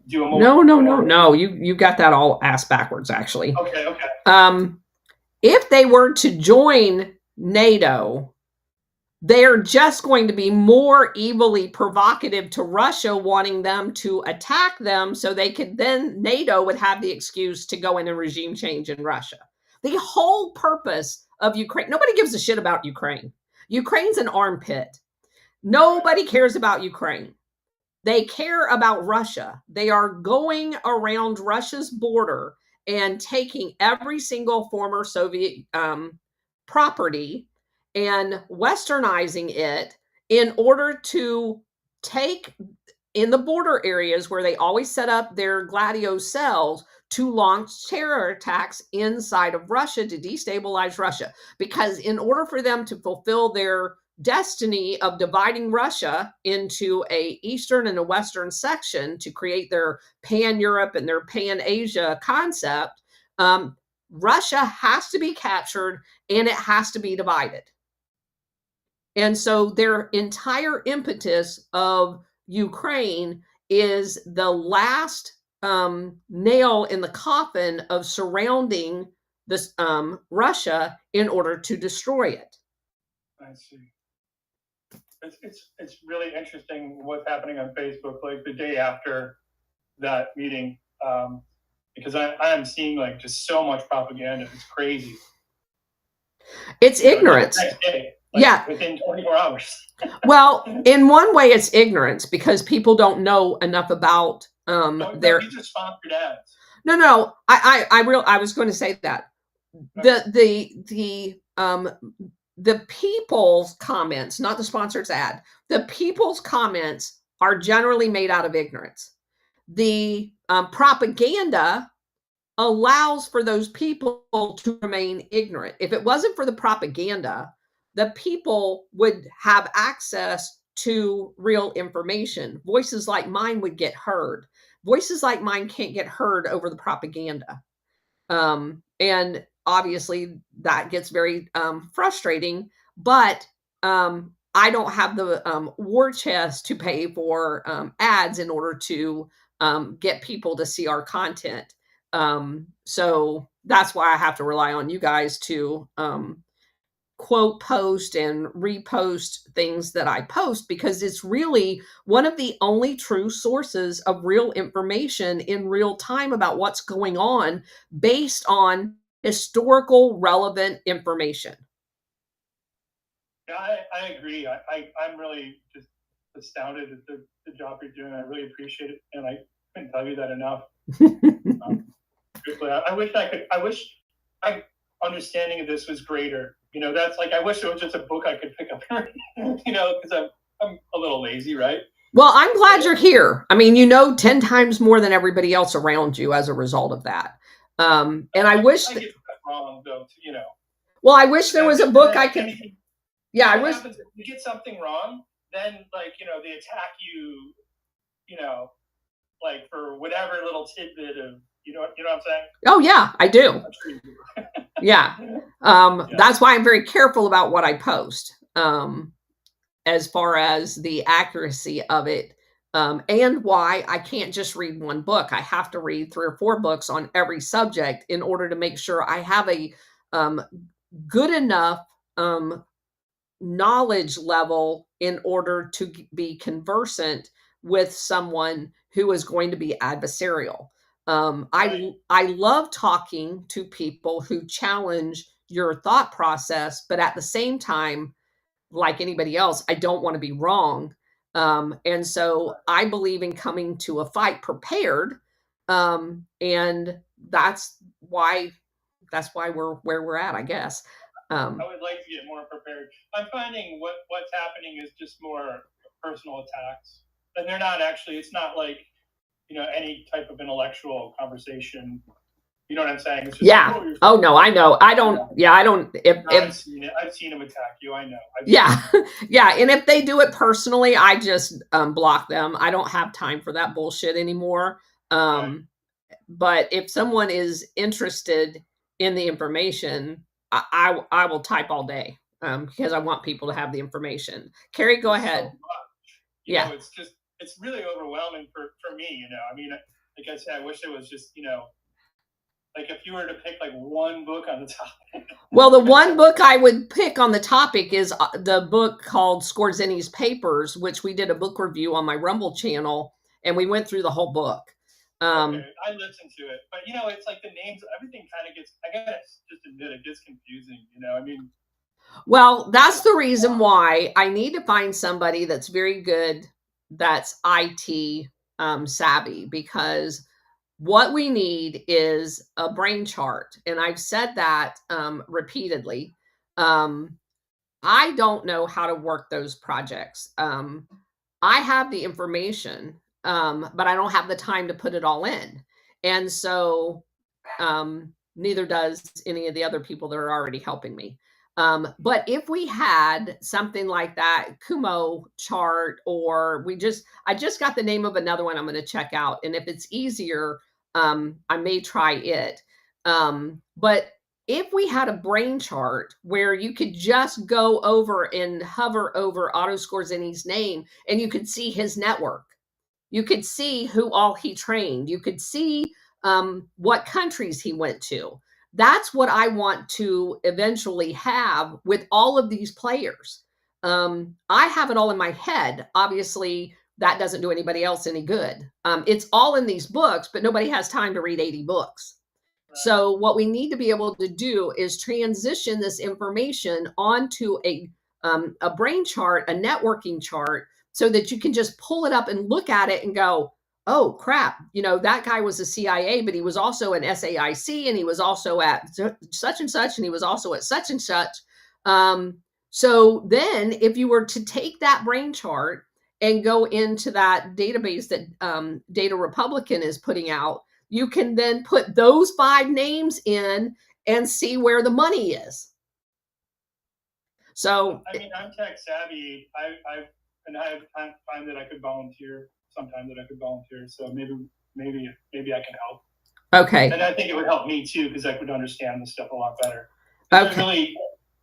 do a more. No. You got that all ass backwards, actually. Okay. If they were to join NATO, they're just going to be more evilly provocative to Russia, wanting them to attack them so they could then, NATO would have the excuse to go in and regime change in Russia. The whole purpose of Ukraine, nobody gives a shit about Ukraine. Ukraine's an armpit. Nobody cares about Ukraine. They care about Russia. They are going around Russia's border and taking every single former Soviet property and westernizing it in order to take in the border areas where they always set up their Gladio cells to launch terror attacks inside of Russia to destabilize Russia. Because in order for them to fulfill their destiny of dividing Russia into a Eastern and a Western section to create their pan-Europe and their pan-Asia concept, Russia has to be captured and it has to be divided. And so their entire impetus of Ukraine is the last nail in the coffin of surrounding this Russia in order to destroy it. I see. It's really interesting what's happening on Facebook, like the day after that meeting, because I am seeing like just so much propaganda. It's crazy. It's ignorance. Next day, yeah, within 24 hours. Well, in one way, it's ignorance because people don't know enough about their. These are sponsored ads. No. I was going to say that the people's comments, not the sponsor's ad, the people's comments are generally made out of ignorance. The propaganda allows for those people to remain ignorant. If it wasn't for the propaganda, the people would have access to real information. Voices like mine would get heard. Voices like mine can't get heard over the propaganda. And obviously that gets very frustrating, but I don't have the war chest to pay for ads in order to get people to see our content. So that's why I have to rely on you guys to quote post and repost things that I post, because it's really one of the only true sources of real information in real time about what's going on based on historical relevant information. Yeah, I agree. I'm really just astounded at the job you're doing. I really appreciate it, and I couldn't tell you that enough. I wish my understanding of this was greater. That's like, I wish it was just a book I could pick up, because I'm a little lazy, right? Well, I'm glad you're here. I mean, 10 times more than everybody else around you as a result of that. And I wish I get that wrong, though. Well, I wish there was a book I could. Yeah, I wish. If you get something wrong, then they attack you, like for whatever little tidbit of, you know what I'm saying? Oh yeah, I do. Yeah. That's why I'm very careful about what I post, as far as the accuracy of it, and why I can't just read one book. I have to read 3 or 4 books on every subject in order to make sure I have a good enough knowledge level in order to be conversant with someone who is going to be adversarial. I love talking to people who challenge your thought process, but at the same time, like anybody else, I don't want to be wrong. And so I believe in coming to a fight prepared. And that's why we're where we're at, I guess. I would like to get more prepared. I'm finding what's happening is just more personal attacks. And they're not actually, it's not like, any type of intellectual conversation. You know what I'm saying? It's just, oh no, I know. I don't. Yeah, I don't. I've seen it. I've seen them attack you. I know. Yeah. And if they do it personally, I just block them. I don't have time for that bullshit anymore. Right. But if someone is interested in the information, I will type all day because I want people to have the information. Carrie, go ahead. So it's really overwhelming for me. I mean, like I said, I wish it was just, like if you were to pick like one book on the topic. Well, the one book I would pick on the topic is the book called Scorzini's Papers, which we did a book review on my Rumble channel, and we went through the whole book. Okay, I listened to it, but it's like the names, everything kind of gets, I gotta just admit, it gets confusing, I mean. Well, that's the reason why I need to find somebody that's very good, that's IT savvy, because what we need is a brain chart. And I've said that repeatedly. I don't know how to work those projects. I have the information, but I don't have the time to put it all in. And so neither does any of the other people that are already helping me. But if we had something like that Kumo chart, or I just got the name of another one I'm going to check out. And if it's easier, I may try it. But if we had a brain chart where you could just go over and hover over Otto Skorzeny name and you could see his network, you could see who all he trained, you could see what countries he went to. That's what I want to eventually have with all of these players. I have it all in my head. Obviously, that doesn't do anybody else any good. It's all in these books, but nobody has time to read 80 books. So what we need to be able to do is transition this information onto a brain chart, a networking chart, so that you can just pull it up and look at it and go, oh crap, that guy was a CIA, but he was also an SAIC, and he was also at such and such, and he was also at such and such. So then if you were to take that brain chart and go into that database that Data Republican is putting out, you can then put those 5 names in and see where the money is. So I mean, I'm tech savvy. I have time that I could volunteer. Sometime that I could volunteer. So maybe I can help. Okay. And I think it would help me too, because I could understand this stuff a lot better. Okay.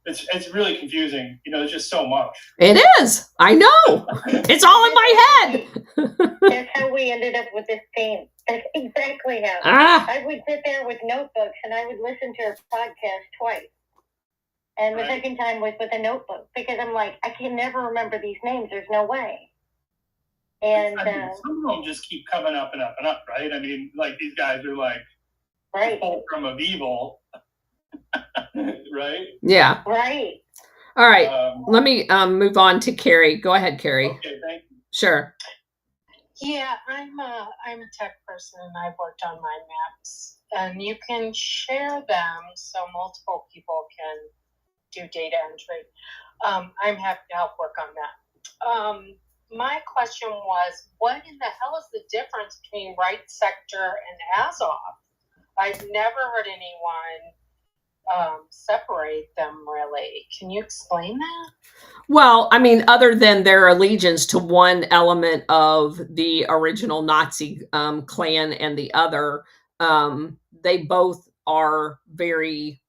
It's really confusing. There's just so much. It is. I know. It's all in my head. That's how we ended up with this theme. That's exactly how. I would sit there with notebooks and I would listen to a podcast twice. And the second time was with a notebook, because I'm like, I can never remember these names. There's no way. And some of them just keep coming up and up and up, right? I mean, like, these guys are like the fulcrum of evil. Right? Yeah. Right. All right. Let me move on to Carrie. Go ahead, Carrie. Okay, thank you. Sure. Yeah, I'm a tech person, and I've worked on my maps, and you can share them so multiple people can do data entry. I'm happy to help work on that. My question was, what in the hell is the difference between right sector and Azov? I've never heard anyone separate them, really. Can you explain that? Well, I mean, other than their allegiance to one element of the original Nazi clan and the other, they both are very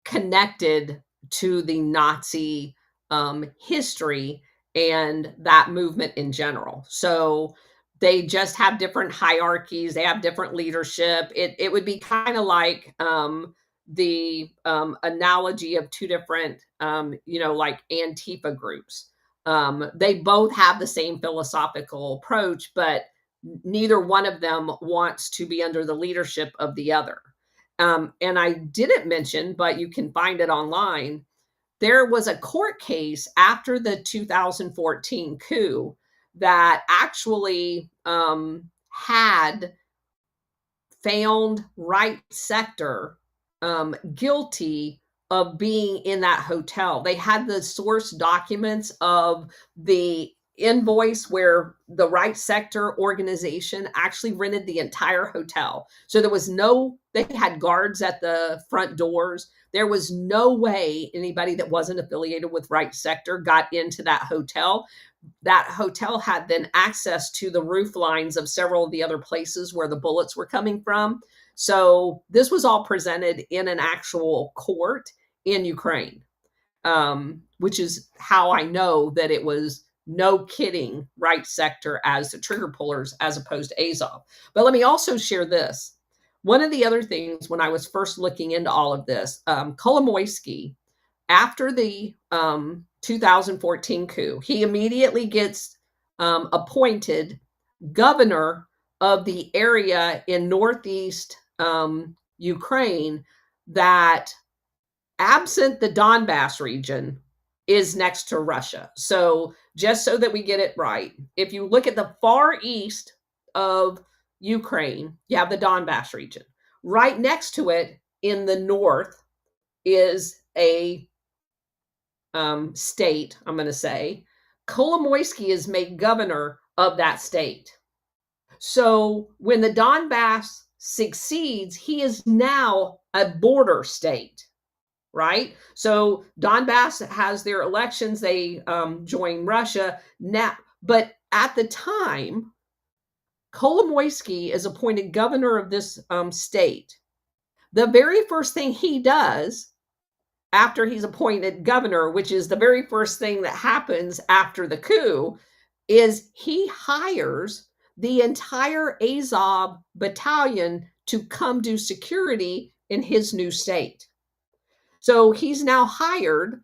connected to the Nazi history and that movement in general. So they just have different hierarchies. They have different leadership. It would be kind of like the analogy of 2 different, like Antifa groups. They both have the same philosophical approach, but neither one of them wants to be under the leadership of the other. And I didn't mention, but you can find it online. There was a court case after the 2014 coup that actually had found right sector guilty of being in that hotel. They had the source documents of the invoice where the right sector organization actually rented the entire hotel. So they had guards at the front doors. There was no way anybody that wasn't affiliated with right sector got into that hotel. That hotel had then access to the roof lines of several of the other places where the bullets were coming from. So this was all presented in an actual court in Ukraine, which is how I know that it was no kidding right sector as the trigger pullers as opposed to Azov. But let me also share this. One of the other things when I was first looking into all of this, Kolomoisky, after the 2014 coup, he immediately gets appointed governor of the area in northeast Ukraine that, absent the Donbass region, is next to Russia. So just so that we get it right, if you look at the far east of Ukraine, you have the Donbass region. Right next to it in the north is a state, I'm going to say. Kolomoisky is made governor of that state. So when the Donbass succeeds, he is now a border state. right? So Donbass has their elections. They join Russia now. But at the time, Kolomoisky is appointed governor of this state. The very first thing he does after he's appointed governor, which is the very first thing that happens after the coup, is he hires the entire Azov battalion to come do security in his new state. So he's now hired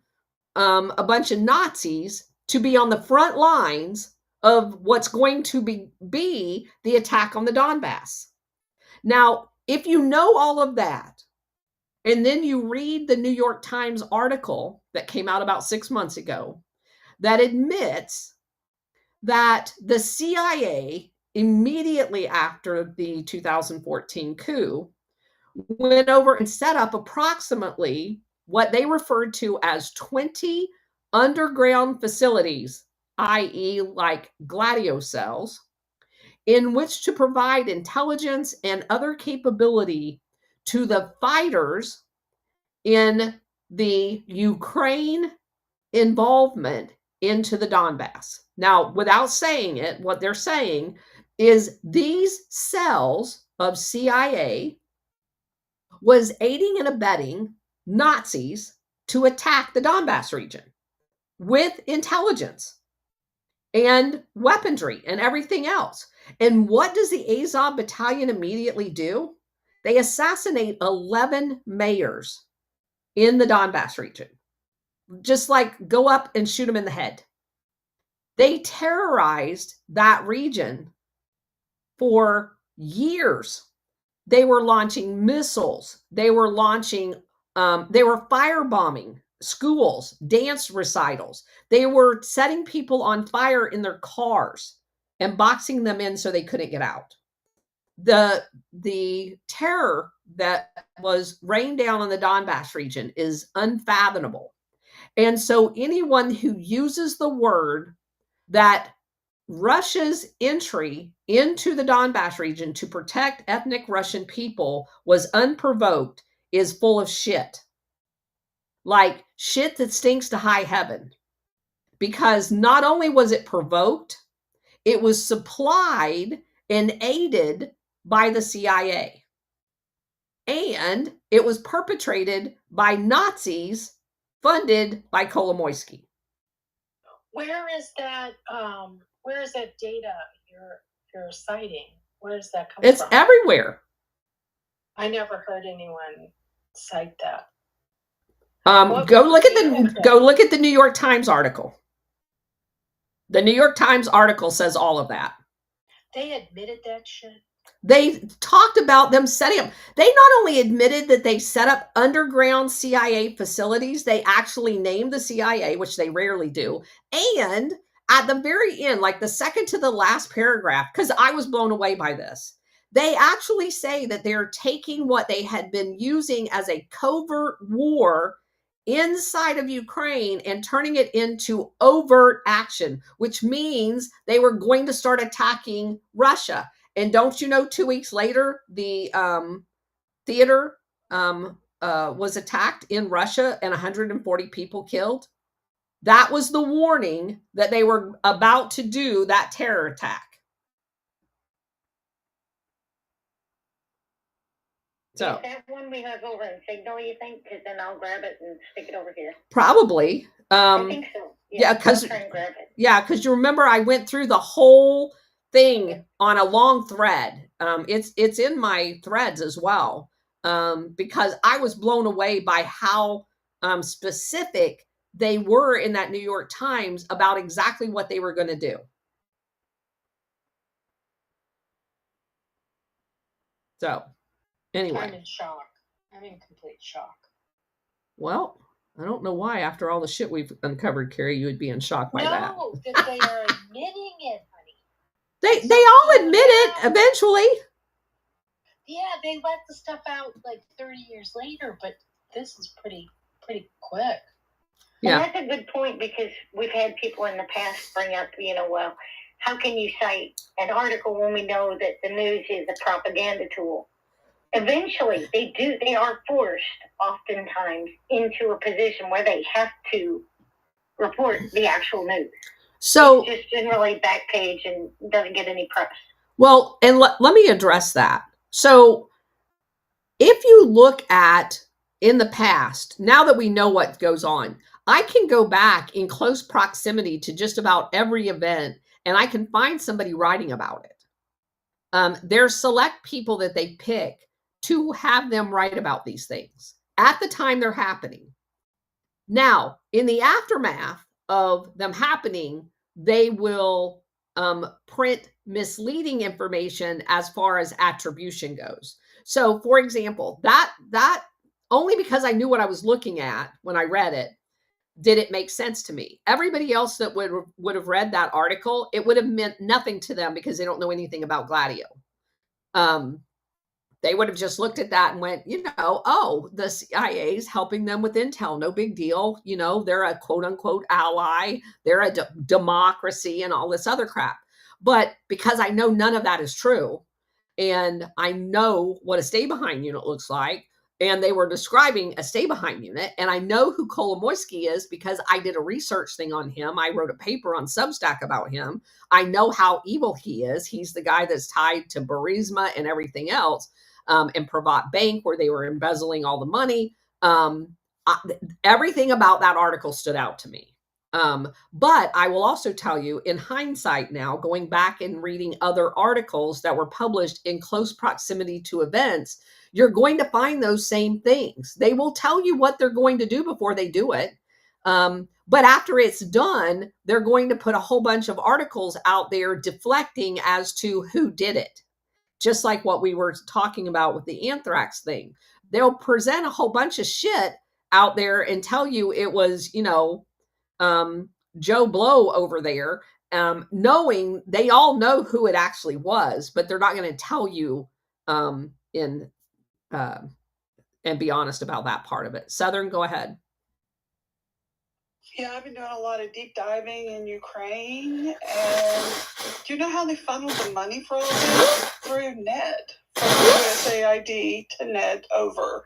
a bunch of Nazis to be on the front lines of what's going to be the attack on the Donbass. Now, if you know all of that, and then you read the New York Times article that came out about 6 months ago that admits that the CIA, immediately after the 2014 coup, went over and set up approximately what they referred to as 20 underground facilities, i.e., like gladio cells, in which to provide intelligence and other capability to the fighters in the Ukraine involvement into the Donbass. Now, without saying it, what they're saying is these cells of CIA was aiding and abetting Nazis to attack the Donbass region with intelligence and weaponry and everything else. And what does the Azov battalion immediately do? They assassinate 11 mayors in the Donbass region. Just like go up and shoot them in the head. They terrorized that region for years. They were launching missiles. They were firebombing schools, dance recitals. They were setting people on fire in their cars and boxing them in so they couldn't get out. The terror that was rained down on the Donbass region is unfathomable. And so anyone who uses the word that Russia's entry into the Donbass region to protect ethnic Russian people was unprovoked is full of shit. Like shit that stinks to high heaven. Because not only was it provoked, it was supplied and aided by the CIA. And it was perpetrated by Nazis funded by Kolomoisky. Where is that data you're citing? Where does that come from? It's everywhere. I never heard anyone cite that. Go look at the New York Times article. The New York Times article says all of that. They admitted that shit. They talked about them setting up. They not only admitted that they set up underground CIA facilities, they actually named the CIA, which they rarely do. And at the very end, like the second to the last paragraph, because I was blown away by this, they actually say that they're taking what they had been using as a covert war inside of Ukraine and turning it into overt action, which means they were going to start attacking Russia. And don't you know, 2 weeks later, the theater was attacked in Russia and 140 people killed? That was the warning that they were about to do that terror attack. So, is that one we have over in Signal, you think? Because then I'll grab it and stick it over here. Probably. I think so. Yeah, because try and grab it. Yeah, because you remember I went through the whole thing on a long thread. It's in my threads as well, because I was blown away by how specific they were in that New York Times about exactly what they were going to do. So, anyway. I'm in shock. I'm in complete shock. Well, I don't know why, after all the shit we've uncovered, Carrie, you would be in shock by that. No, that they are admitting it, honey. They all admit it eventually. Yeah, they let the stuff out like 30 years later, but this is pretty quick. Yeah. And that's a good point, because we've had people in the past bring up, well, how can you cite an article when we know that the news is a propaganda tool? eventually they are forced oftentimes into a position where they have to report the actual news. So it's just generally back page and doesn't get any press. Well, and let me address that. So if you look at in the past, now that we know what goes on, I can go back in close proximity to just about every event and I can find somebody writing about it. There's select people that they pick to have them write about these things at the time they're happening. Now, in the aftermath of them happening, they will print misleading information as far as attribution goes. So, for example, that only because I knew what I was looking at when I read it, did it make sense to me. Everybody else that would have read that article, it would have meant nothing to them because they don't know anything about Gladio. They would have just looked at that and went, oh, the CIA is helping them with intel. No big deal. They're a quote unquote ally. They're a democracy and all this other crap. But because I know none of that is true, and I know what a stay behind unit looks like, and they were describing a stay behind unit, and I know who Kolomoisky is because I did a research thing on him. I wrote a paper on Substack about him. I know how evil he is. He's the guy that's tied to Burisma and everything else. And Pravat Bank, where they were embezzling all the money. Everything about that article stood out to me. But I will also tell you, in hindsight now, going back and reading other articles that were published in close proximity to events, you're going to find those same things. They will tell you what they're going to do before they do it. But after it's done, they're going to put a whole bunch of articles out there deflecting as to who did it. Just like what we were talking about with the anthrax thing. They'll present a whole bunch of shit out there and tell you it was, Joe Blow over there, knowing they all know who it actually was, but they're not going to tell you and be honest about that part of it. Southern, go ahead. Yeah, I've been doing a lot of deep diving in Ukraine, and do you know how they funneled the money for all of this? Through Ned, from USAID to Ned over,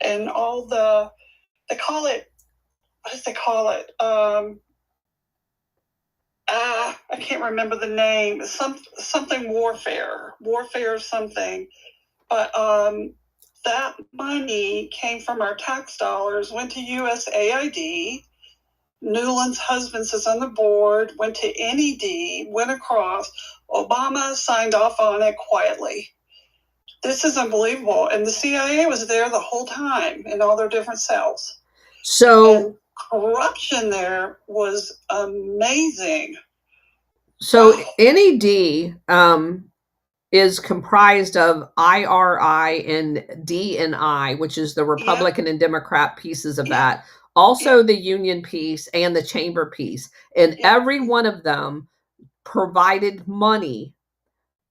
and all they call it, what does they call it? I can't remember the name. Something warfare something, but that money came from our tax dollars, went to USAID. Newland's husband is on the board, went to NED, went across. Obama signed off on it quietly. This is unbelievable. And the CIA was there the whole time in all their different cells. So and corruption there was amazing. So NED is comprised of IRI and DNI, which is the Republican and Democrat pieces of that. Also the union piece and the chamber piece. And every one of them provided money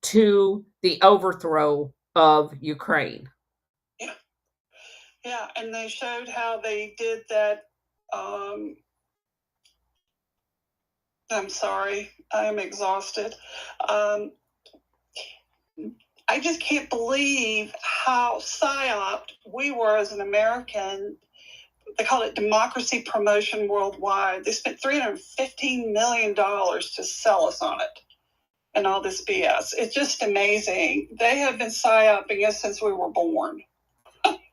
to the overthrow of Ukraine. Yeah, and they showed how they did that. I'm sorry, I'm exhausted. I just can't believe how psyoped we were as an American. They call it democracy promotion worldwide. They spent $315 million to sell us on it and all this BS. It's just amazing. They have been psyoping us since we were born.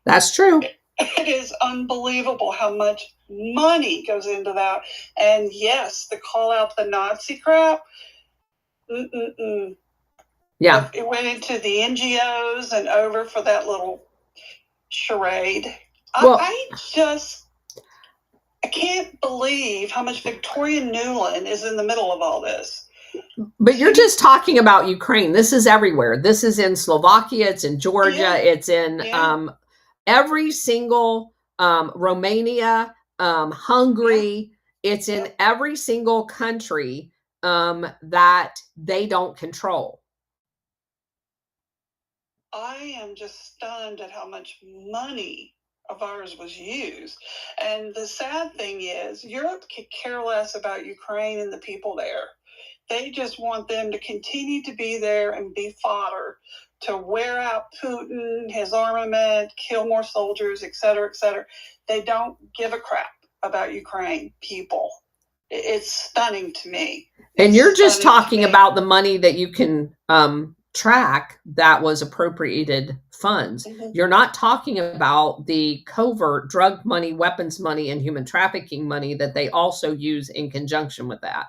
That's true. It is unbelievable how much money goes into that. And yes, the call out the Nazi crap. Yeah. It went into the NGOs and over for that little charade. Well, I can't believe how much Victoria Nuland is in the middle of all this. But you're just talking about Ukraine. This is everywhere. This is in Slovakia. It's in Georgia. It's in every single Romania, Hungary. It's in every single country that they don't control. I am just stunned at how much money of ours was used. And the sad thing is, Europe could care less about Ukraine and the people there. They just want them to continue to be there and be fodder to wear out Putin, his armament, kill more soldiers, et cetera, et cetera. They don't give a crap about Ukraine people. It's stunning to me. And you're just talking to me. about the money that you can track that was appropriated funds. Mhm. You're not talking about the covert drug money, weapons money, and human trafficking money that they also use in conjunction with that.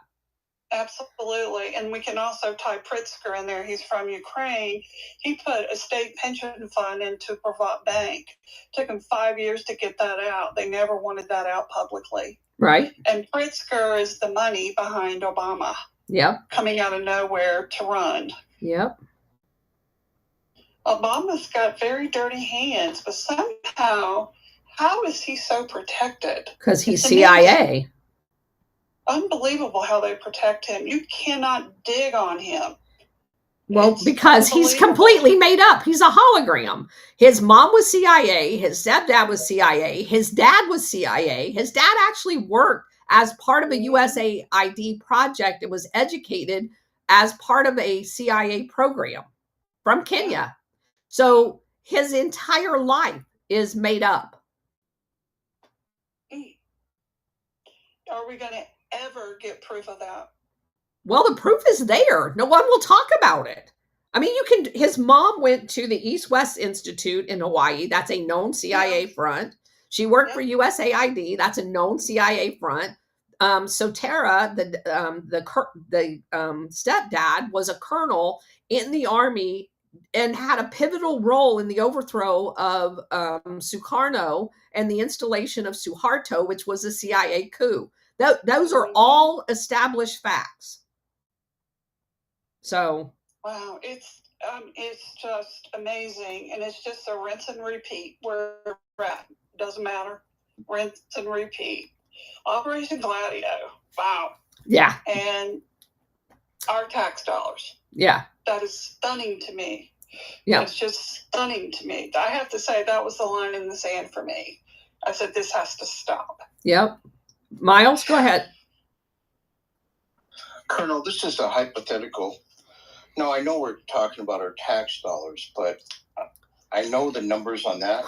Absolutely. And we can also tie Pritzker in there. He's from Ukraine. He put a state pension fund into Privat Bank. Took him 5 years to get that out. They never wanted that out publicly. Right. And Pritzker is the money behind Obama. Yep. Coming out of nowhere to run. Yep. Obama's got very dirty hands, but somehow, how is he so protected? Because he's It's CIA. Unbelievable how they protect him. You cannot dig on him. Well, It's because he's completely made up. He's a hologram. His mom was CIA. His stepdad was CIA. His dad was CIA. His dad actually worked as part of a USAID project and was educated as part of a CIA program from Kenya. So his entire life is made up. Are we going to ever get proof of that? Well, the proof is there. No one will talk about it. I mean, his mom went to the East-West Institute in Hawaii. That's a known CIA front. She worked for USAID. That's a known CIA front. So Tara, the stepdad, was a colonel in the army and had a pivotal role in the overthrow of Sukarno and the installation of Suharto, which was a CIA coup. Those are all established facts. So wow, it's just amazing, and it's just a rinse and repeat. Where we're at, doesn't matter. Rinse and repeat. Operation Gladio. Wow. Yeah. And our tax dollars. Yeah. That is stunning to me. Yeah. It's just stunning to me. I have to say that was the line in the sand for me. I said this has to stop. Yep. Miles, go ahead. Colonel, this is a hypothetical. Now, I know we're talking about our tax dollars, but I know the numbers on that.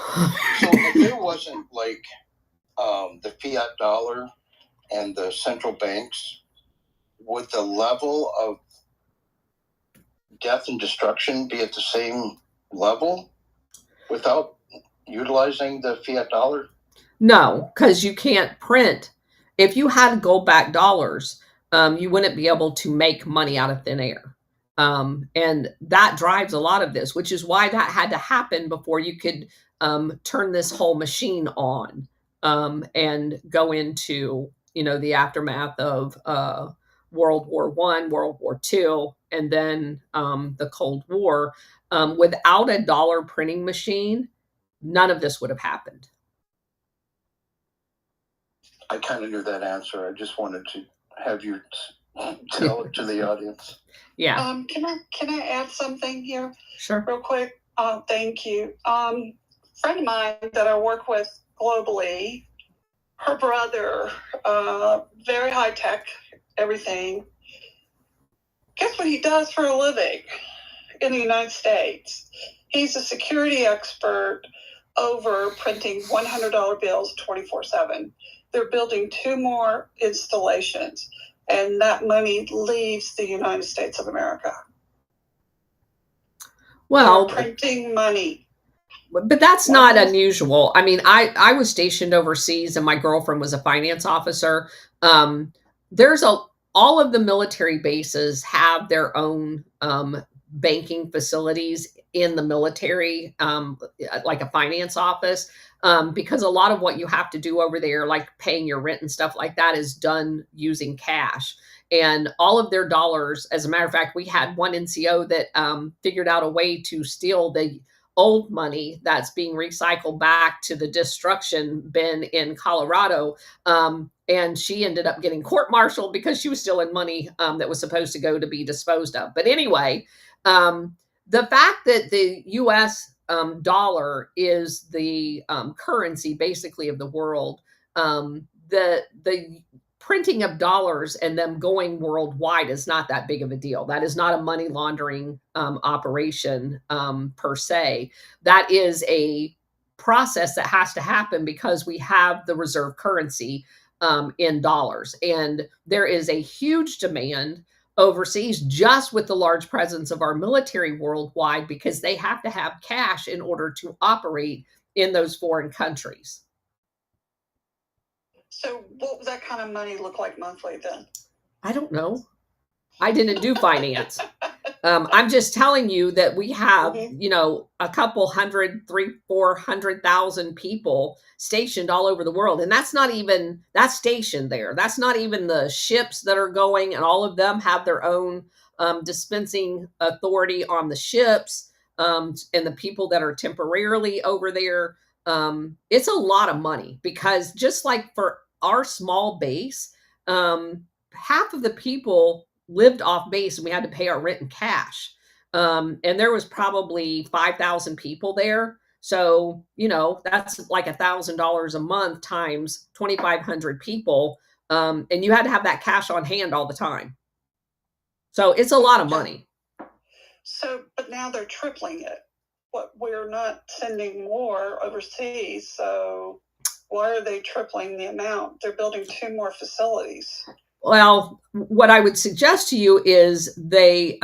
So if there wasn't like the fiat dollar and the central banks, would the level of death and destruction be at the same level without utilizing the fiat dollar? No, because you can't print. If you had gold-backed dollars, you wouldn't be able to make money out of thin air. And that drives a lot of this, which is why that had to happen before you could turn this whole machine on and go into, the aftermath of World War I, World War II, and then the Cold War. Without a dollar printing machine, none of this would have happened. I kind of knew that answer. I just wanted to have you tell it to the audience. Yeah. Can I add something here? Sure. Real quick. Thank you. Friend of mine that I work with globally, her brother, very high tech, everything. Guess what he does for a living in the United States? He's a security expert over printing $100 bills 24/7. They're building 2 more installations, and that money leaves the United States of America. Well, they're printing money. But that's not unusual. I mean, I was stationed overseas and my girlfriend was a finance officer. There's all of the military bases have their own banking facilities in the military, like a finance office, because a lot of what you have to do over there, like paying your rent and stuff like that, is done using cash. And all of their dollars, as a matter of fact, we had one NCO that figured out a way to steal the old money that's being recycled back to the destruction bin in Colorado. And she ended up getting court-martialed because she was stealing money that was supposed to go to be disposed of. But anyway, the fact that the U.S. Dollar is the currency basically of the world, the printing of dollars and them going worldwide is not that big of a deal. That is not a money laundering operation per se. That is a process that has to happen because we have the reserve currency in dollars. And there is a huge demand overseas just with the large presence of our military worldwide because they have to have cash in order to operate in those foreign countries. So what would that kind of money look like monthly then? I don't know. I didn't do finance. I'm just telling you that we have, you know, a couple hundred, 300,000-400,000 people stationed all over the world. And that's not even, that's stationed there. That's not even the ships that are going, and all of them have their own dispensing authority on the ships, and the people that are temporarily over there. It's a lot of money because just like for our small base, half of the people lived off base and we had to pay our rent in cash. And there was probably 5,000 people there. So, you know, that's like $1,000 a month times 2,500 people. And you had to have that cash on hand all the time. So it's a lot of money. So, but now they're tripling it. What, we're not sending more overseas. So why are they tripling the amount? They're building 2 more facilities. Well, what I would suggest to you is they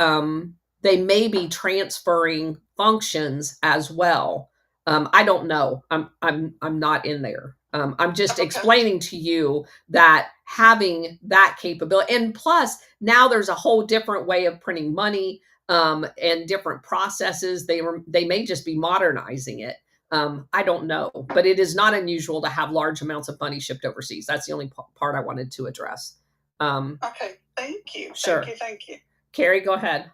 may be transferring functions as well. I don't know. I'm not in there. I'm just explaining to you that having that capability, and plus now there's a whole different way of printing money and different processes. They may just be modernizing it. I don't know, but it is not unusual to have large amounts of money shipped overseas. That's the only part I wanted to address. Okay, thank you. Sure. Thank you. Carrie, go ahead.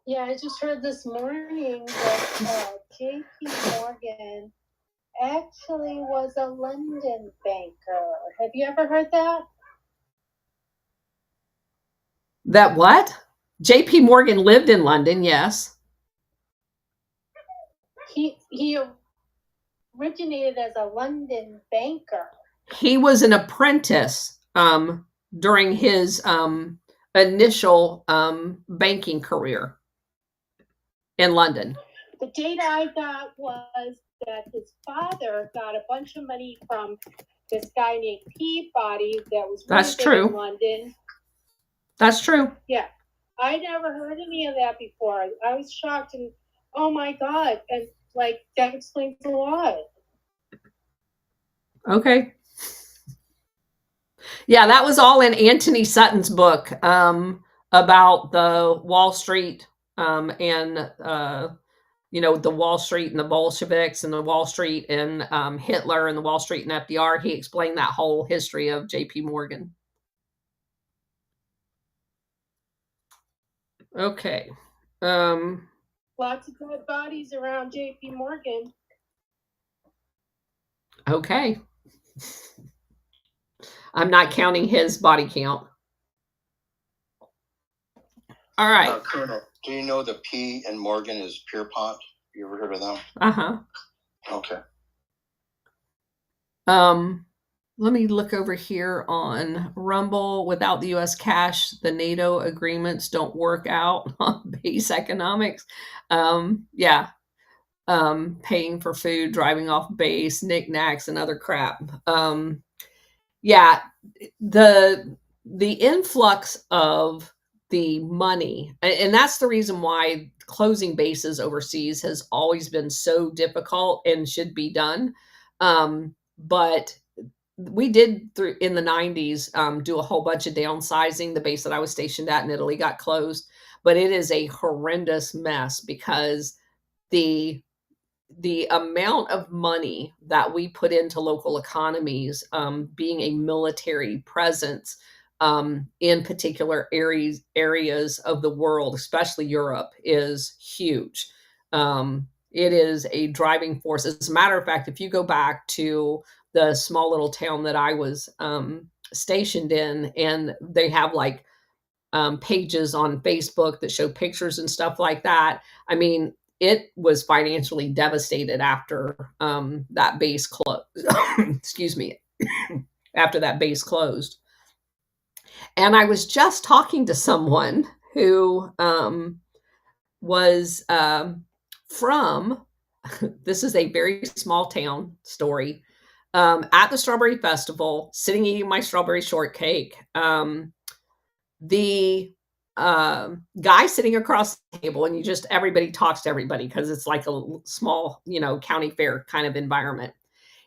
Yeah, I just heard this morning that J.P. Morgan actually was a London banker. Have you ever heard that? That what? J.P. Morgan lived in London, yes. He originated as a London banker. He was an apprentice during his initial banking career in London. The data I got was that his father got a bunch of money from this guy named Peabody that was really That's big true. in London. That's true. Yeah, I never heard any of that before. I was shocked and oh my God, and like that explains a lot. Okay. Yeah, that was all in Anthony Sutton's book about the Wall Street and you know, the Wall Street and the Bolsheviks and the Wall Street and Hitler and the Wall Street and FDR. He explained that whole history of J.P. Morgan. Okay. Lots of dead bodies around J.P. Morgan. Okay. I'm not counting his body count. All right. Colonel, do you know the P in Morgan is Pierpont? You ever heard of them? Uh-huh. Okay. Let me look over here on Rumble. Without the U.S. cash, the NATO agreements don't work out on base economics. Yeah. Paying for food, driving off base, knickknacks, and other crap. Yeah, the influx of the money, and that's the reason why closing bases overseas has always been so difficult and should be done. But we did in the 90s do a whole bunch of downsizing. The base that I was stationed at in Italy got closed, but it is a horrendous mess because the amount of money that we put into local economies, being a military presence in particular areas of the world, especially Europe, is huge. It is a driving force. As a matter of fact, if you go back to the small little town that I was stationed in, and they have like pages on Facebook that show pictures and stuff like that. I mean, it was financially devastated after that base closed. Excuse me. after that base closed. And I was just talking to someone who was from, this is a very small town story, at the Strawberry Festival, sitting eating my strawberry shortcake. The guy sitting across the table, and everybody talks to everybody because it's like a small, county fair kind of environment.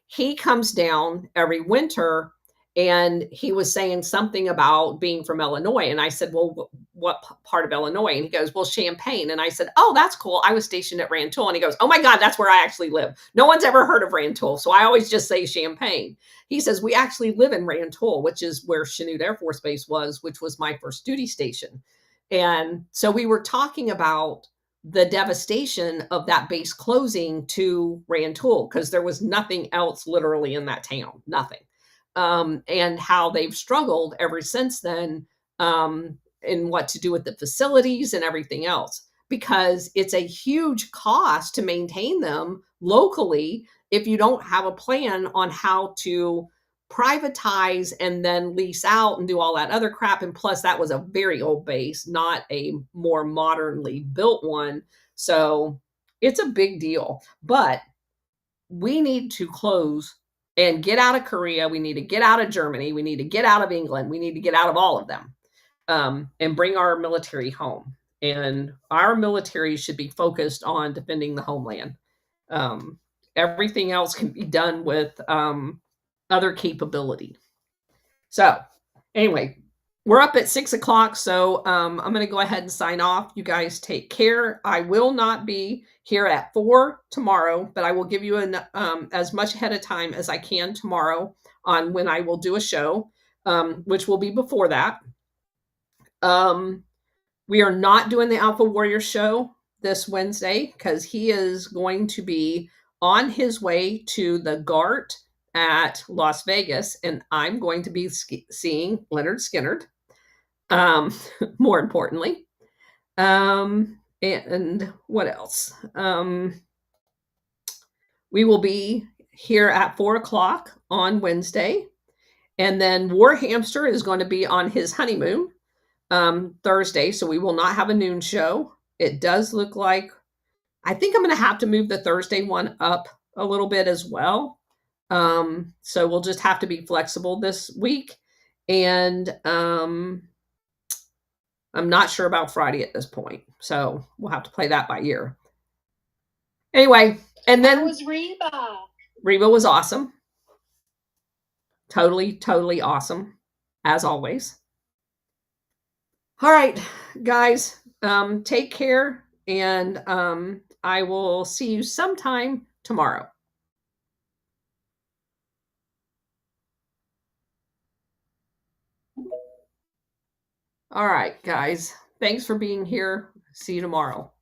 He comes down every winter, and he was saying something about being from Illinois. And I said, well, what part of Illinois? And he goes, well, Champaign. And I said, oh, that's cool. I was stationed at Rantoul. And he goes, oh my God, that's where I actually live. No one's ever heard of Rantoul. So I always just say Champaign. He says, we actually live in Rantoul, which is where Chanute Air Force Base was, which was my first duty station. And so we were talking about the devastation of that base closing to Rantoul, because there was nothing else literally in that town, nothing. And how they've struggled ever since then, in what to do with the facilities and everything else, because it's a huge cost to maintain them locally if you don't have a plan on how to privatize and then lease out and do all that other crap. And plus, that was a very old base, not a more modernly built one. So it's a big deal. But we need to close and get out of Korea. We need to get out of Germany. We need to get out of England. We need to get out of all of them, and bring our military home. And our military should be focused on defending the homeland. Everything else can be done with other capability. So anyway, we're up at 6 o'clock. So I'm going to go ahead and sign off. You guys take care. I will not be here at 4 tomorrow, but I will give you as much ahead of time as I can tomorrow on when I will do a show, which will be before that. We are not doing the Alpha Warrior show this Wednesday because he is going to be on his way to the GART at Las Vegas, and I'm going to be seeing Leonard Skinner, more importantly. And what else? We will be here at 4 o'clock on Wednesday, and then War Hamster is going to be on his honeymoon Thursday, so we will not have a noon show. It does look like I think I'm going to have to move the Thursday one up a little bit as well. So we'll just have to be flexible this week. And I'm not sure about Friday at this point. So we'll have to play that by ear. Anyway, and then was Reba. Reba was awesome. Totally awesome, as always. All right, guys, take care, and I will see you sometime tomorrow. All right, guys, thanks for being here. See you tomorrow.